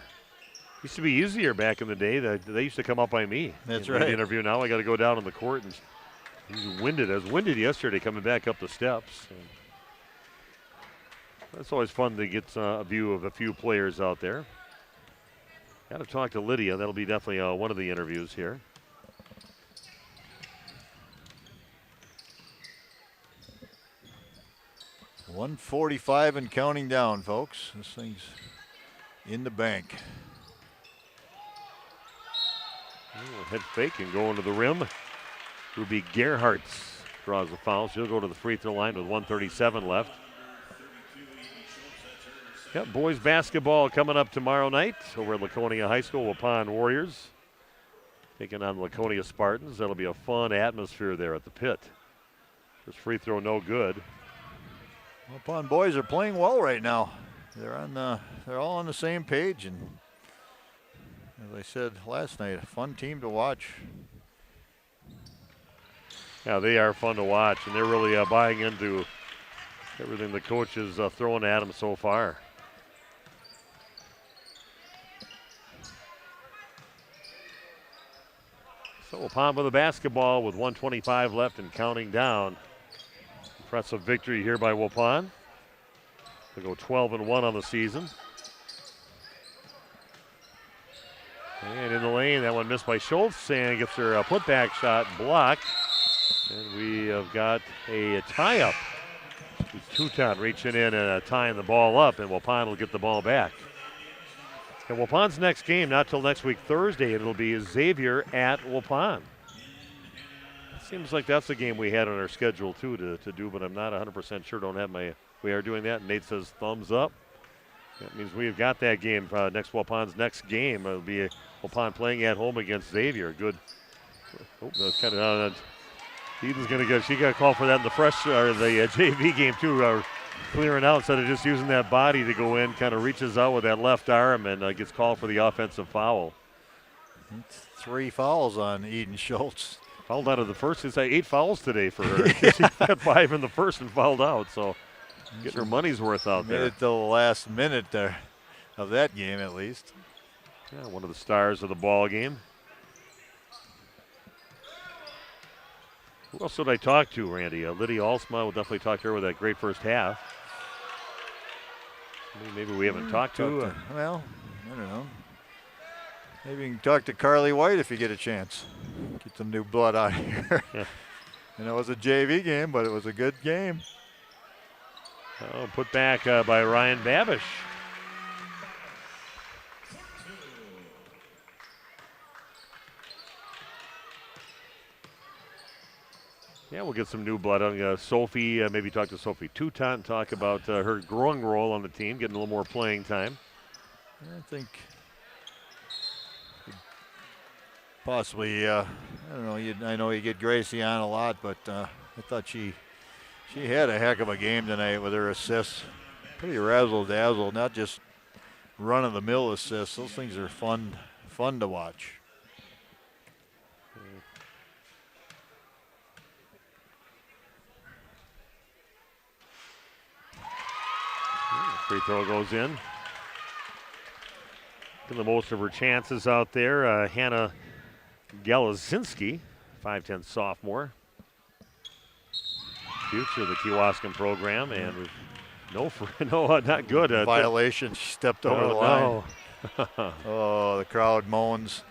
used to be easier back in the day. They used to come up by me. That's in right. The interview now I got to go down on the court and it's winded. I was winded yesterday coming back up the steps. And that's always fun to get a view of a few players out there. Got to talk to Lydia. That'll be definitely one of the interviews here. .145 and counting down, folks. This thing's in the bank. Head fake and going to the rim. Ruby Gerhartz draws the foul. She'll go to the free throw line with 1:37 left. Yep, boys basketball coming up tomorrow night over at Laconia High School. Waupun Warriors taking on Laconia Spartans. That'll be a fun atmosphere there at the pit. This free throw no good. Waupun boys are playing well right now. They're all on the same page, and as I said last night, a fun team to watch. Yeah, they are fun to watch, and they're really buying into everything the coach is throwing at them so far. So Waupun with the basketball with 1:25 left and counting down. Impressive victory here by Waupun. They go 12-1 on the season. And in the lane, that one missed by Schultz and gets her putback shot blocked. And we have got a tie-up. Tuton reaching in and tying the ball up, and Waupun will get the ball back. And Waupun's next game, not till next week Thursday, it'll be Xavier at Waupun. Seems like that's a game we had on our schedule too to do, but I'm not 100% sure. Don't have we are doing that. Nate says thumbs up. That means we've got that game next. Waupun's next game. It'll be Waupun playing at home against Xavier. Good. Oh, that's kind of. Eden's gonna go. She got a call for that in the the JV game too. Clearing out instead of just using that body to go in. Kind of reaches out with that left arm and gets called for the offensive foul. It's 3 fouls on Eden Schultz. Fouled out of the first. It's 8 fouls today for her. Yeah. She got 5 in the first and fouled out. So getting her money's worth out there. Made it till the last minute there of that game at least. Yeah, one of the stars of the ball game. Who else should I talk to, Randy? Lydia Alsma. We'll definitely talk to her with that great first half. Maybe we haven't talked to. Well, I don't know. Maybe you can talk to Carly White if you get a chance. Get some new blood out here. Yeah. And it was a JV game, but it was a good game. Oh, put back by Ryan Babish. Yeah, we'll get some new blood on Sophie. Maybe talk to Sophie Tuton, talk about her growing role on the team, getting a little more playing time. I think possibly, I don't know, I know you get Gracie on a lot, but I thought she had a heck of a game tonight with her assists. Pretty razzle-dazzle, not just run-of-the-mill assists. Those things are fun to watch. Free throw goes in. Getting the most of her chances out there. Hannah Galazinski, 5'10" sophomore. Future of the Kewaskum program, and no, not good. Violation. She stepped over the line. No. Oh, the crowd moans.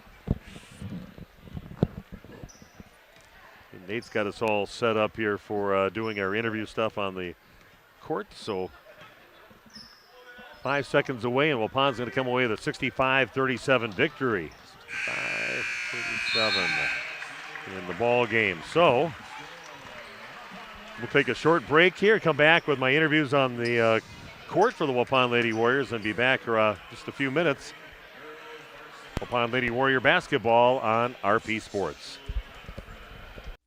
And Nate's got us all set up here for doing our interview stuff on the court. So 5 seconds away, and Waupun's going to come away with a 65-37 victory. 65-37 in the ball game. So we'll take a short break here, come back with my interviews on the court for the Waupun Lady Warriors, and be back for just a few minutes. Waupun Lady Warrior basketball on RP Sports.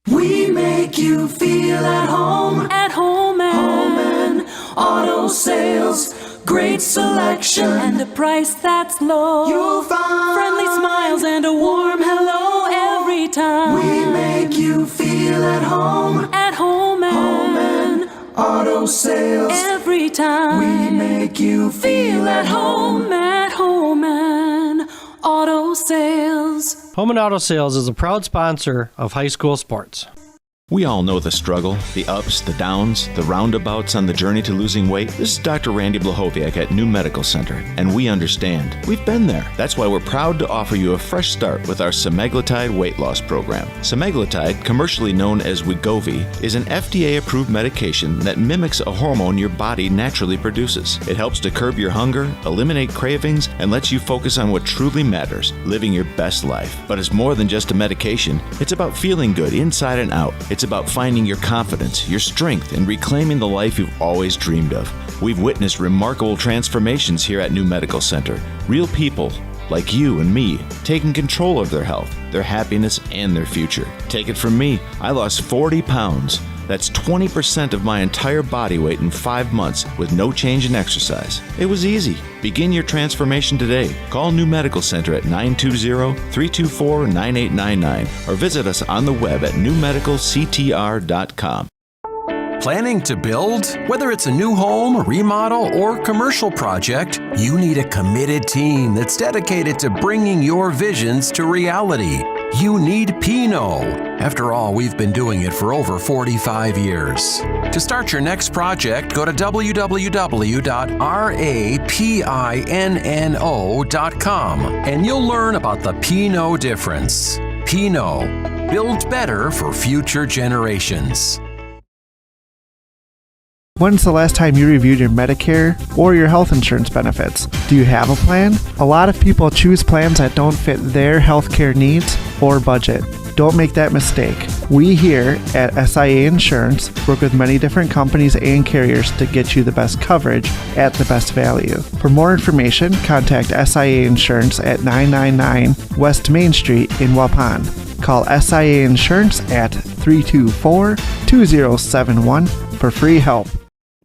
We make you feel at home and auto sales. Great selection and a price that's low. You'll find friendly smiles and a warm hello every time. We make you feel at home and auto sales. Every time we make you feel at home and auto sales. Home and Auto Sales is a proud sponsor of high school sports. We all know the struggle, the ups, the downs, the roundabouts on the journey to losing weight. This is Dr. Randy Blahoviak at New Medical Center, and we understand. We've been there. That's why we're proud to offer you a fresh start with our semaglutide weight loss program. Semaglutide, commercially known as Wegovy, is an FDA-approved medication that mimics a hormone your body naturally produces. It helps to curb your hunger, eliminate cravings, and lets you focus on what truly matters, living your best life. But it's more than just a medication. It's about feeling good inside and out. It's about finding your confidence, your strength, and reclaiming the life you've always dreamed of. We've witnessed remarkable transformations here at New Medical Center. Real people, like you and me, taking control of their health, their happiness, and their future. Take it from me, I lost 40 pounds. That's 20% of my entire body weight in 5 months with no change in exercise. It was easy. Begin your transformation today. Call New Medical Center at 920-324-9899 or visit us on the web at newmedicalctr.com. Planning to build? Whether it's a new home, remodel, or commercial project, you need a committed team that's dedicated to bringing your visions to reality. You need Pinot. After all, we've been doing it for over 45 years. To start your next project, go to www.rapinno.com and you'll learn about the Pinot difference. Pinot, build better for future generations. When's the last time you reviewed your Medicare or your health insurance benefits? Do you have a plan? A lot of people choose plans that don't fit their healthcare needs or budget. Don't make that mistake. We here at SIA Insurance work with many different companies and carriers to get you the best coverage at the best value. For more information, contact SIA Insurance at 999 West Main Street in Waupun. Call SIA Insurance at 324-2071 for free help.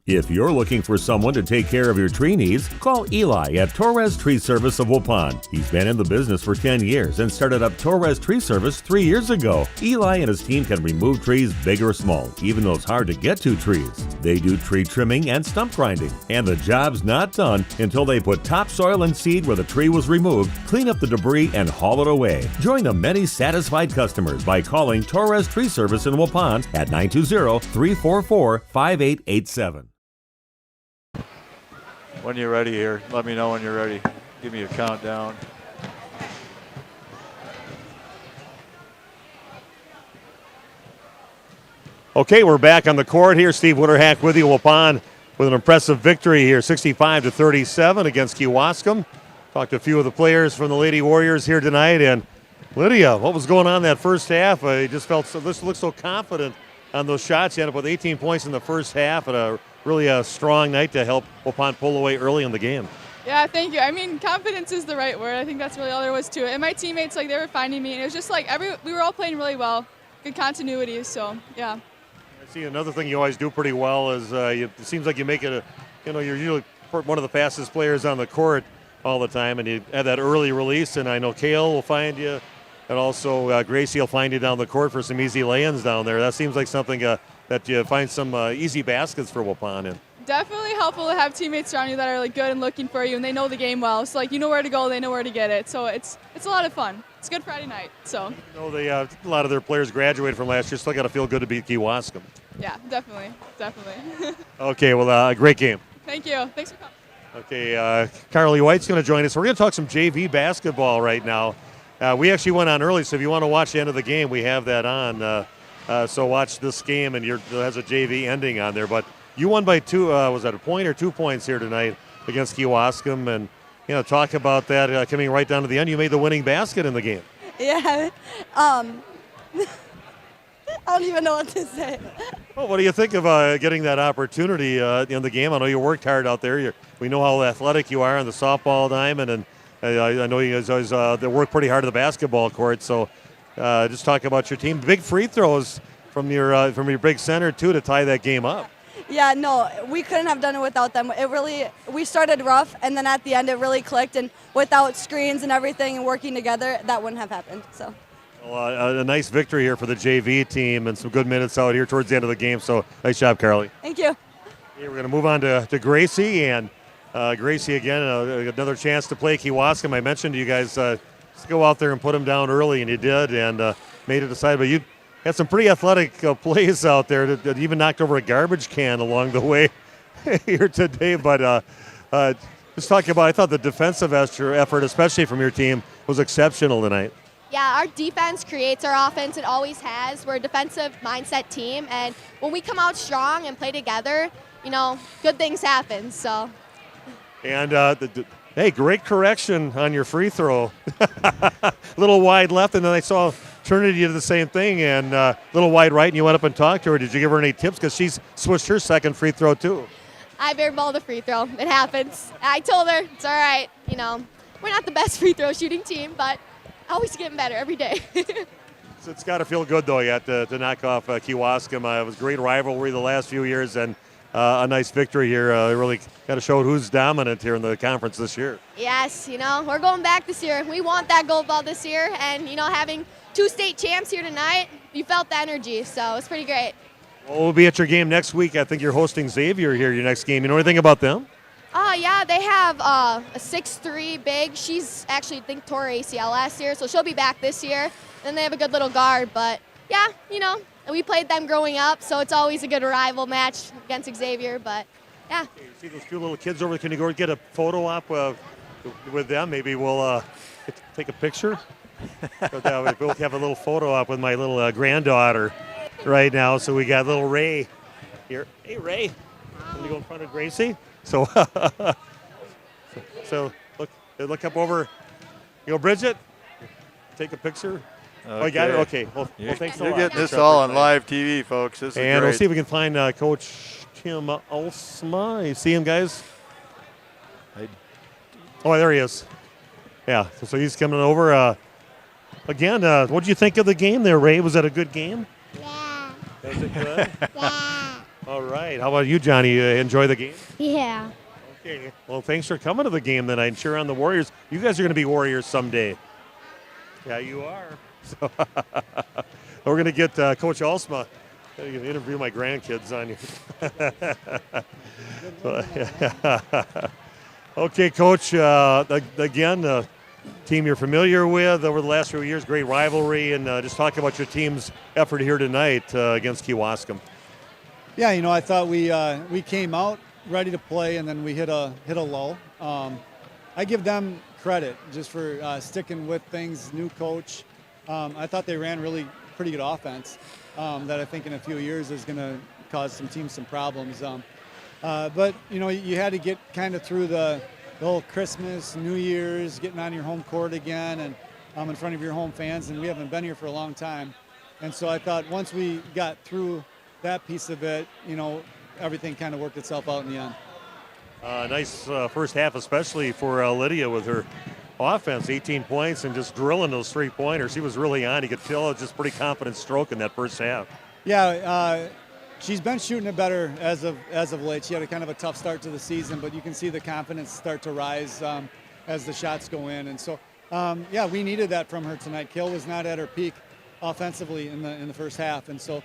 If you're looking for someone to take care of your tree needs, call Eli at Torres Tree Service of Waupun. He's been in the business for 10 years and started up Torres Tree Service 3 years ago. Eli and his team can remove trees big or small, even those hard to get to trees. They do tree trimming and stump grinding, and the job's not done until they put topsoil and seed where the tree was removed, clean up the debris, and haul it away. Join the many satisfied customers by calling Torres Tree Service in Waupun at 920-344-5887. When you're ready here, let me know when you're ready. Give me a countdown. Okay, we're back on the court here. Steve Winterhack with you. Waupun with an impressive victory here, 65-37 against Kewaskum. Talked to a few of the players from the Lady Warriors here tonight. And Lydia, what was going on that first half? You just felt this looked so confident on those shots. You ended up with 18 points in the first half and a really strong night to help Waupun pull away early in the game. Yeah, thank you. I mean, confidence is the right word. I think that's really all there was to it. And my teammates, like, they were finding me, and it was just like we were all playing really well, good continuity. So yeah. I see another thing you always do pretty well is it seems like you make it you're usually one of the fastest players on the court all the time, and you have that early release. And I know Kale will find you, and also Gracie will find you down the court for some easy lay-ins down there. That seems like something that you find some easy baskets for Waupun in. Definitely helpful to have teammates around you that are like good and looking for you, and they know the game well. So like you know where to go, they know where to get it. So it's a lot of fun. It's a good Friday night. So. You know, a lot of their players graduated from last year. Still got to feel good to beat Kewaskum. Yeah, definitely. Okay, well, great game. Thank you. Thanks for coming. Okay, Carly White's going to join us. We're going to talk some JV basketball right now. We actually went on early, so if you want to watch the end of the game, we have that on. So watch this game, and it has a JV ending on there. But you won by 2. Was that a point or 2 points here tonight against Kewaskum? And talk about that coming right down to the end. You made the winning basket in the game. Yeah. I don't even know what to say. Well, what do you think of getting that opportunity in the game? I know you worked hard out there. We know how athletic you are on the softball diamond, and I know you guys always they work pretty hard at the basketball court. So just talk about your team. Big free throws from your big center too to tie that game up. Yeah, no, we couldn't have done it without them. We started rough, and then at the end it really clicked, and without screens and everything and working together, that wouldn't have happened. So. Well, a nice victory here for the JV team and some good minutes out here towards the end of the game. So nice job, Carly. Thank you. Okay, we're going to move on to Gracie, and Gracie again, another chance to play Kewaskum. I mentioned to you guys just go out there and put them down early, and you did, and made it decide. But you had some pretty athletic plays out there that even knocked over a garbage can along the way here today. But just talking about, I thought the defensive effort, especially from your team, was exceptional tonight. Yeah, our defense creates our offense. It always has. We're a defensive mindset team, and when we come out strong and play together, good things happen. So. And hey, great correction on your free throw. A little wide left, and then I saw Trinity did the same thing, and a little wide right, and you went up and talked to her. Did you give her any tips? Because she's switched her second free throw too. I airballed the free throw. It happens. I told her it's all right. We're not the best free throw shooting team, but always getting better every day. So it's got to feel good, though, to knock off Kewaskum. It was a great rivalry the last few years, and a nice victory here. Really got to show who's dominant here in the conference this year. Yes, we're going back this year. We want that gold ball this year, and, having 2 state champs here tonight, you felt the energy, so it's pretty great. Well, we'll be at your game next week. I think you're hosting Xavier here, your next game. You know anything about them? Yeah, they have a 6'3" big. She's actually, I think, tore ACL last year, so she'll be back this year. Then they have a good little guard, but yeah, we played them growing up, so it's always a good rival match against Xavier, but yeah. Okay, you see those 2 little kids over there? Can you go get a photo op with them? Maybe we'll take a picture. We'll have a little photo op with my little granddaughter right now. So we got little Ray here. Hey, Ray. Can you go in front of Gracie? So, look up over. You go, Bridget. Take a picture. Okay. Oh, you got it. Okay. Well, thanks a lot. You're getting this all on live TV, folks. This is and great. We'll see if we can find Coach Tim Ulma. You see him, guys? Oh, there he is. Yeah. So he's coming over. Again, what did you think of the game there, Ray? Was that a good game? Yeah. Was it good? Yeah. All right. How about you, Johnny? You enjoy the game? Yeah. Okay. Well, thanks for coming to the game tonight and cheer on the Warriors. You guys are going to be Warriors someday. Yeah, you are. So we're going to get Coach Ulma. I'm going to interview my grandkids on you. Okay, Coach. Again, team you're familiar with over the last few years, great rivalry, and just talk about your team's effort here tonight against Kewaskum. Yeah, I thought we came out ready to play, and then we hit a lull. I give them credit just for sticking with things. New coach, I thought they ran really pretty good offense that I think in a few years is going to cause some teams some problems. But you had to get kind of through the whole Christmas, New Year's, getting on your home court again, and in front of your home fans, and we haven't been here for a long time. And so I thought once we got through that piece of it, everything kind of worked itself out in the end. Nice first half, especially for Lydia with her offense, 18 points and just drilling those three-pointers. She was really on. You could tell it was just pretty confident stroke in that first half. Yeah, she's been shooting it better as of late. She had a kind of a tough start to the season, but you can see the confidence start to rise as the shots go in. And so, yeah, we needed that from her tonight. Kill was not at her peak offensively in the first half, and so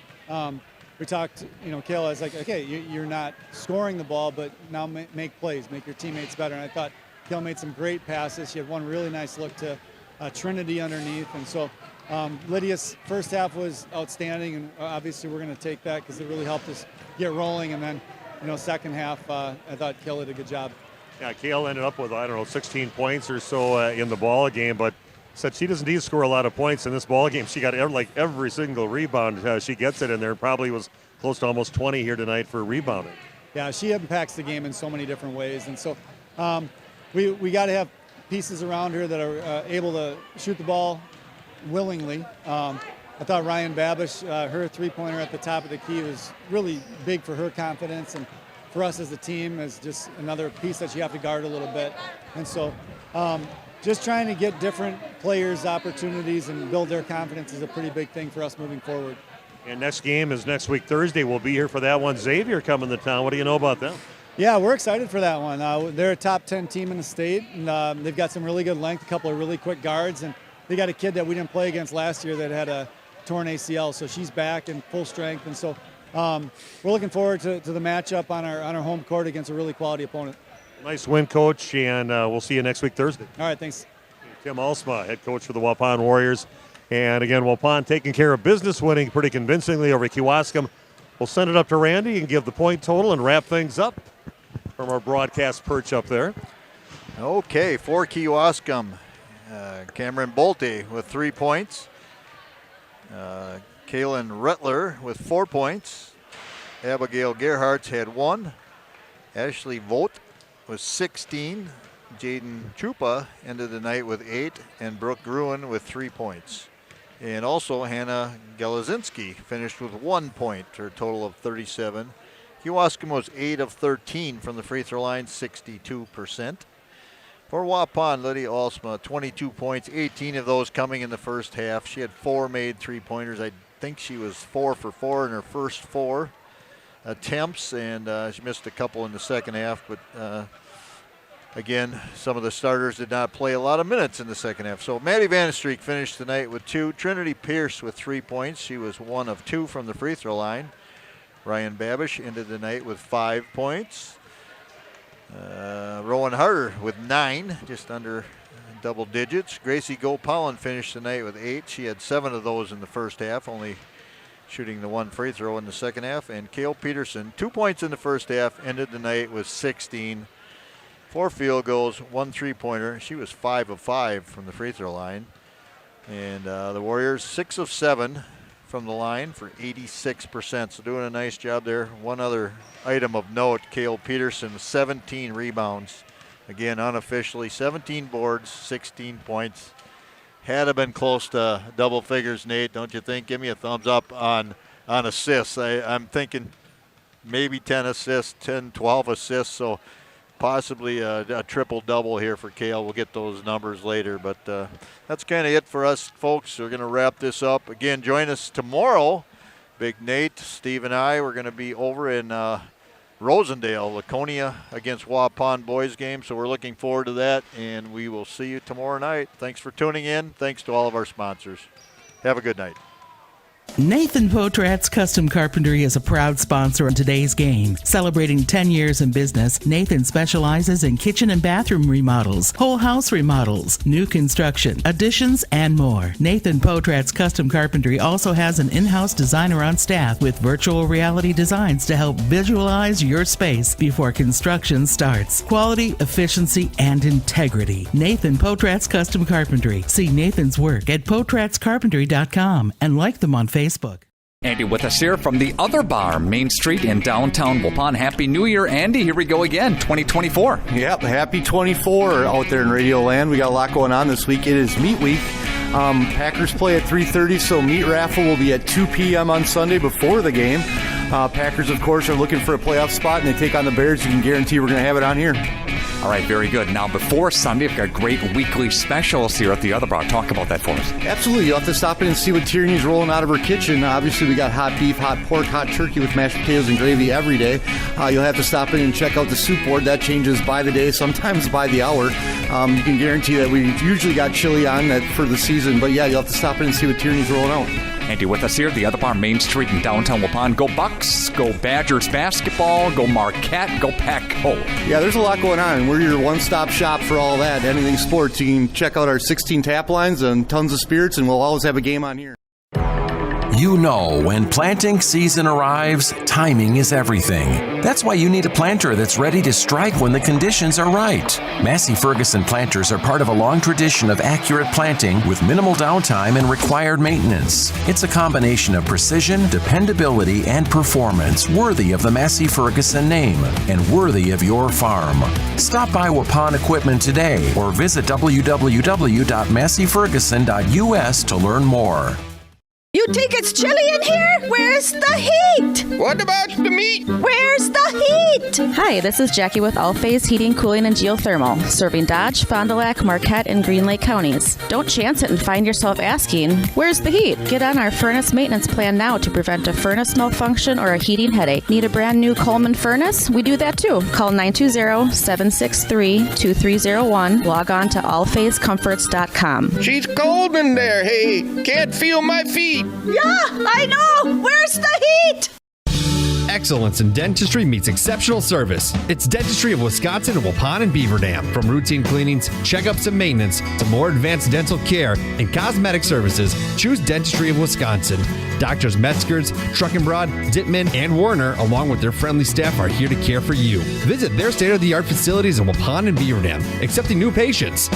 we talked. Kill, I was like, okay, you're not scoring the ball, but now make plays, make your teammates better. And I thought Kill made some great passes. She had one really nice look to Trinity underneath, and so Lydia's first half was outstanding, and obviously we're going to take that because it really helped us get rolling. And then, second half, I thought Kill did a good job. Yeah, Kale ended up with 16 points or so in the ball game, but said she doesn't need to score a lot of points in this ball game. She got every single rebound she gets it in there. Probably was close to almost 20 here tonight for rebounding. Yeah, she impacts the game in so many different ways, and so we got to have pieces around her that are able to shoot the ball willingly. I thought Ryan Babish, her three-pointer at the top of the key was really big for her confidence, and for us as a team is just another piece that you have to guard a little bit. And so just trying to get different players opportunities and build their confidence is a pretty big thing for us moving forward. And next game is next week, Thursday. We'll be here for that one. Xavier coming to town. What do you know about them? Yeah, we're excited for that one. They're a top 10 team in the state, and they've got some really good length, a couple of really quick guards, and they got a kid that we didn't play against last year that had a torn ACL, so she's back in full strength. And so we're looking forward to the matchup on our home court against a really quality opponent. Nice win, Coach, and we'll see you next week, Thursday. All right, thanks. Tim Ulma, head coach for the Waupun Warriors. And again, Waupun taking care of business, winning pretty convincingly over Kewaskum. We'll send it up to Randy and give the point total and wrap things up from our broadcast perch up there. Okay, for Kewaskum, Cameron Bolte with 3 points. Kaylin Rettler with 4 points. Abigail Gerhardt had 1. Ashley Vogt with 16. Jaden Chupa ended the night with 8. And Brooke Gruen with 3 points. And also Hannah Galazinski finished with 1 point, her total of 37. Kewaskum was 8 of 13 from the free throw line, 62%. For Waupun, Lydia Ulma, 22 points, 18 of those coming in the first half. She had 4 made three-pointers. I think she was 4 for 4 in her first 4 attempts, and she missed a couple in the second half. But again, some of the starters did not play a lot of minutes in the second half. So Maddie Van Streek finished the night with 2. Trinity Pierce with 3 points. She was 1 of 2 from the free throw line. Ryan Babish ended the night with 5 points. Rowan Harder with 9, just under double digits. Gracie Gopalin finished the night with 8. She had 7 of those in the first half, only shooting the 1 free throw in the second half. And Kale Peterson, 2 points in the first half, ended the night with 16. 4 field goals, 1 3-pointer. She was 5 of 5 from the free throw line. And the Warriors 6 of 7 from the line for 86%. So doing a nice job there. One other item of note, Kale Peterson, 17 rebounds. Again, unofficially, 17 boards, 16 points. Had to been close to double figures, Nate, don't you think? Give me a thumbs up on assists. I'm thinking maybe 10 assists, 10, 12 assists. So possibly a triple-double here for Kale. We'll get those numbers later, but that's kind of it for us, folks. We're going to wrap this up. Again, join us tomorrow. Big Nate, Steve, and I, we're going to be over in Rosendale, Laconia against Waupun boys game, so we're looking forward to that, and we will see you tomorrow night. Thanks for tuning in. Thanks to all of our sponsors. Have a good night. Nathan Potrat's Custom Carpentry is a proud sponsor of today's game. Celebrating 10 years in business, Nathan specializes in kitchen and bathroom remodels, whole house remodels, new construction, additions, and more. Nathan Potrat's Custom Carpentry also has an in-house designer on staff with virtual reality designs to help visualize your space before construction starts. Quality, efficiency, and integrity. Nathan Potrat's Custom Carpentry. See Nathan's work at potratscarpentry.com and like them on Facebook. Andy with us here from the other bar, Main Street in downtown Waupun. Happy New Year, Andy. Here we go again, 2024. Yep, happy 24 out there in Radio Land. We got a lot going on this week. It is Meat Week. Packers play at 3:30, so meat raffle will be at 2 p.m. on Sunday before the game. Packers, of course, are looking for a playoff spot, and they take on the Bears. You can guarantee we're going to have it on here. All right, very good. Now, before Sunday, we've got great weekly specials here at the Other Bar. Talk about that for us. Absolutely. You'll have to stop in and see what Tierney's rolling out of her kitchen. Obviously, we got hot beef, hot pork, hot turkey with mashed potatoes and gravy every day. You'll have to stop in and check out the soup board. That changes by the day, sometimes by the hour. You can guarantee that we usually got chili on that for the season. But, yeah, you'll have to stop in and see what Tierney's rolling out. Andy with us here at the Other Bar, Main Street in downtown Waupun. Go Bucks, go Badgers basketball, go Marquette, go Pack-Ho. Yeah, there's a lot going on. We're your one-stop shop for all that. Anything sports. You can check out our 16 tap lines and tons of spirits, and we'll always have a game on here. You know, when planting season arrives, timing is everything. That's why you need a planter that's ready to strike when the conditions are right. Massey Ferguson planters are part of a long tradition of accurate planting with minimal downtime and required maintenance. It's a combination of precision, dependability, and performance worthy of the Massey Ferguson name and worthy of your farm. Stop by Waupun Equipment today or visit www.masseyferguson.us to learn more. You think it's chilly in here? Where's the heat? What about the meat? Where's the heat? Hi, this is Jackie with All Phase Heating, Cooling, and Geothermal, serving Dodge, Fond du Lac, Marquette, and Green Lake counties. Don't chance it and find yourself asking, where's the heat? Get on our furnace maintenance plan now to prevent a furnace malfunction or a heating headache. Need a brand new Coleman furnace? We do that too. Call 920-763-2301. Log on to allphasecomforts.com. She's cold in there, hey. Can't feel my feet. Yeah, I know! Where's the heat? Excellence in dentistry meets exceptional service. It's Dentistry of Wisconsin in Waupun and Beaver Dam. From routine cleanings, checkups, and maintenance to more advanced dental care and cosmetic services, choose Dentistry of Wisconsin. Doctors Metzger's, Truckenbrod, Dittman, and Warner, along with their friendly staff, are here to care for you. Visit their state-of-the-art facilities in Waupun and Beaver Dam, accepting new patients.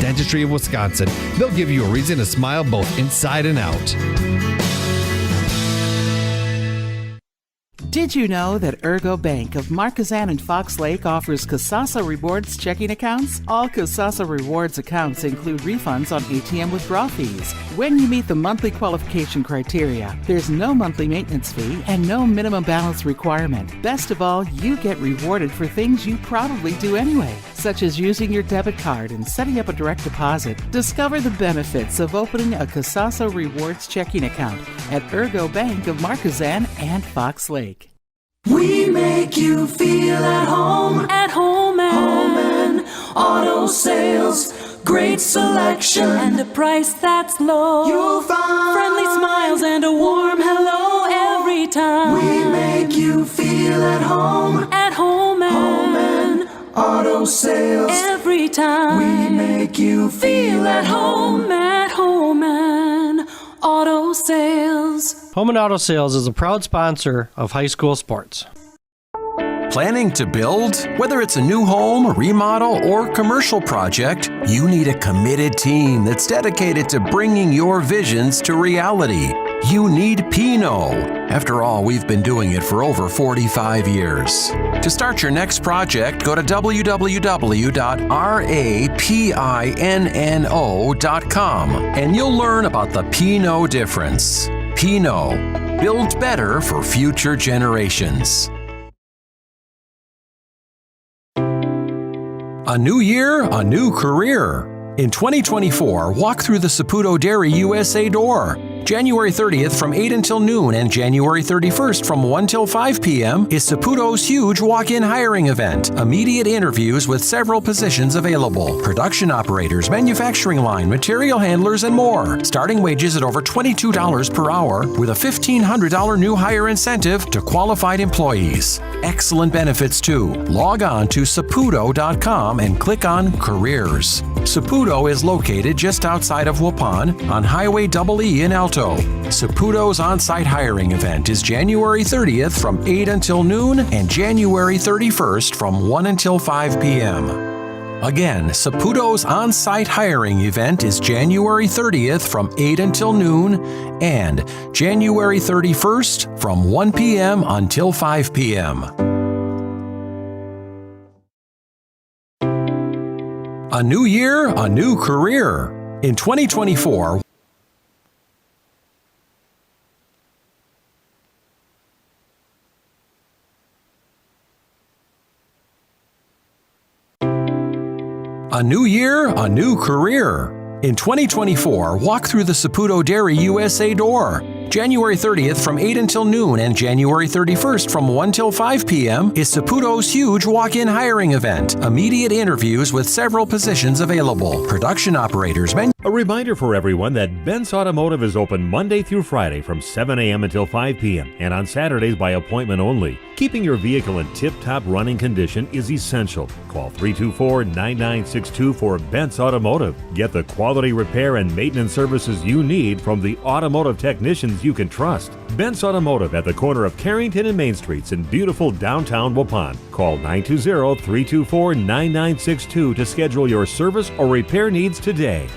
Dentistry of Wisconsin. They'll give you a reason to smile both inside and out. Did you know that Ergo Bank of Marquezan and Fox Lake offers Kasasa Rewards checking accounts? All Kasasa Rewards accounts include refunds on ATM withdrawal fees. When you meet the monthly qualification criteria, there's no monthly maintenance fee and no minimum balance requirement. Best of all, you get rewarded for things you probably do anyway, such as using your debit card and setting up a direct deposit. Discover the benefits of opening a Kasasa Rewards checking account at Ergo Bank of Marquezan and Fox Lake. We make you feel at home and auto sales. Great selection and a price that's low. You'll find friendly smiles and a warm hello every time. We make you feel at home and auto sales. Every time we make you feel at home and auto sales. Home and Auto Sales is a proud sponsor of high school sports. Planning to build? Whether it's a new home, remodel, or commercial project, you need a committed team that's dedicated to bringing your visions to reality. You need Pinot. After all, we've been doing it for over 45 years. To start your next project, go to www.rapinno.com and you'll learn about the Pinot difference. Pinot, build better for future generations. A new year, a new career. In 2024, walk through the Saputo Dairy USA door. January 30th from 8 until noon and January 31st from 1 till 5 p.m. is Saputo's huge walk-in hiring event. Immediate interviews with several positions available. Production operators, manufacturing line, material handlers, and more. Starting wages at over $22 per hour with a $1,500 new hire incentive to qualified employees. Excellent benefits too. Log on to saputo.com and click on Careers. Saputo is located just outside of Waupun on Highway EE in Alto. Saputo's on-site hiring event is January 30th from 8 until noon and January 31st from 1 until 5 p.m. Again, Saputo's on-site hiring event is January 30th from 8 until noon and January 31st from 1 p.m. until 5 p.m. A new year, a new career. In 2024, A new year, a new career. In 2024, walk through the Saputo Dairy USA door. January 30th from 8 until noon and January 31st from 1 till 5 p.m. is Saputo's huge walk-in hiring event. Immediate interviews with several positions available. Production operators. A reminder for everyone that Ben's Automotive is open Monday through Friday from 7 a.m. until 5 p.m. and on Saturdays by appointment only. Keeping your vehicle in tip-top running condition is essential. Call 324-9962 for Ben's Automotive. Get the quality repair and maintenance services you need from the automotive technicians you can trust. Ben's Automotive at the corner of Carrington and Main Streets in beautiful downtown Waupun. Call 920-324-9962 to schedule your service or repair needs today.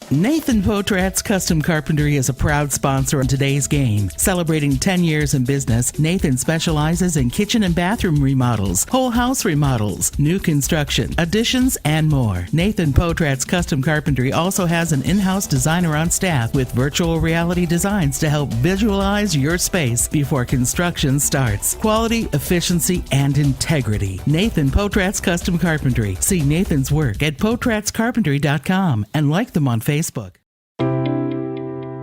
Nathan Potrat's Custom Carpentry is a proud sponsor in today's game. Celebrating 10 years in business, Nathan specializes in kitchen and bathroom remodels, whole house remodels, new construction, additions, and more. Nathan Potrat's Custom Carpentry also has an in-house designer on staff with virtual reality designs to help visualize your space before construction starts. Quality, efficiency, and integrity. Nathan Potrat's Custom Carpentry. See Nathan's work at potratscarpentry.com and like them on Facebook.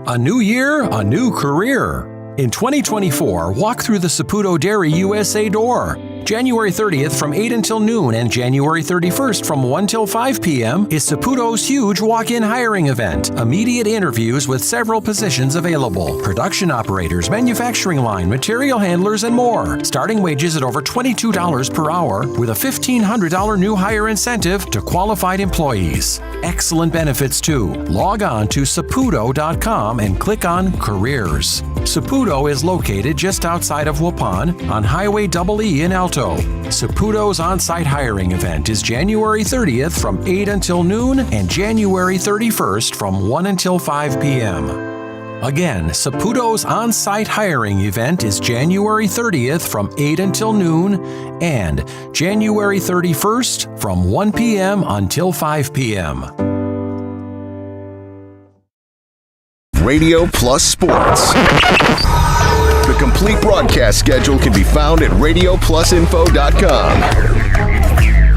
A new year, a new career. In 2024, walk through the Saputo Dairy USA door. January 30th from 8 until noon and January 31st from 1 till 5 p.m. is Saputo's huge walk-in hiring event. Immediate interviews with several positions available. Production operators, manufacturing line, material handlers, and more. Starting wages at over $22 per hour with a $1,500 new hire incentive to qualified employees. Excellent benefits too. Log on to saputo.com and click on Careers. Saputo is located just outside of Waupun on Highway EE in Alto. Saputo's on-site hiring event is January 30th from 8 until noon and January 31st from 1 until 5 p.m. Again, Saputo's on-site hiring event is January 30th from 8 until noon and January 31st from 1 p.m. until 5 p.m. Radio Plus Sports. The complete broadcast schedule can be found at radioplusinfo.com.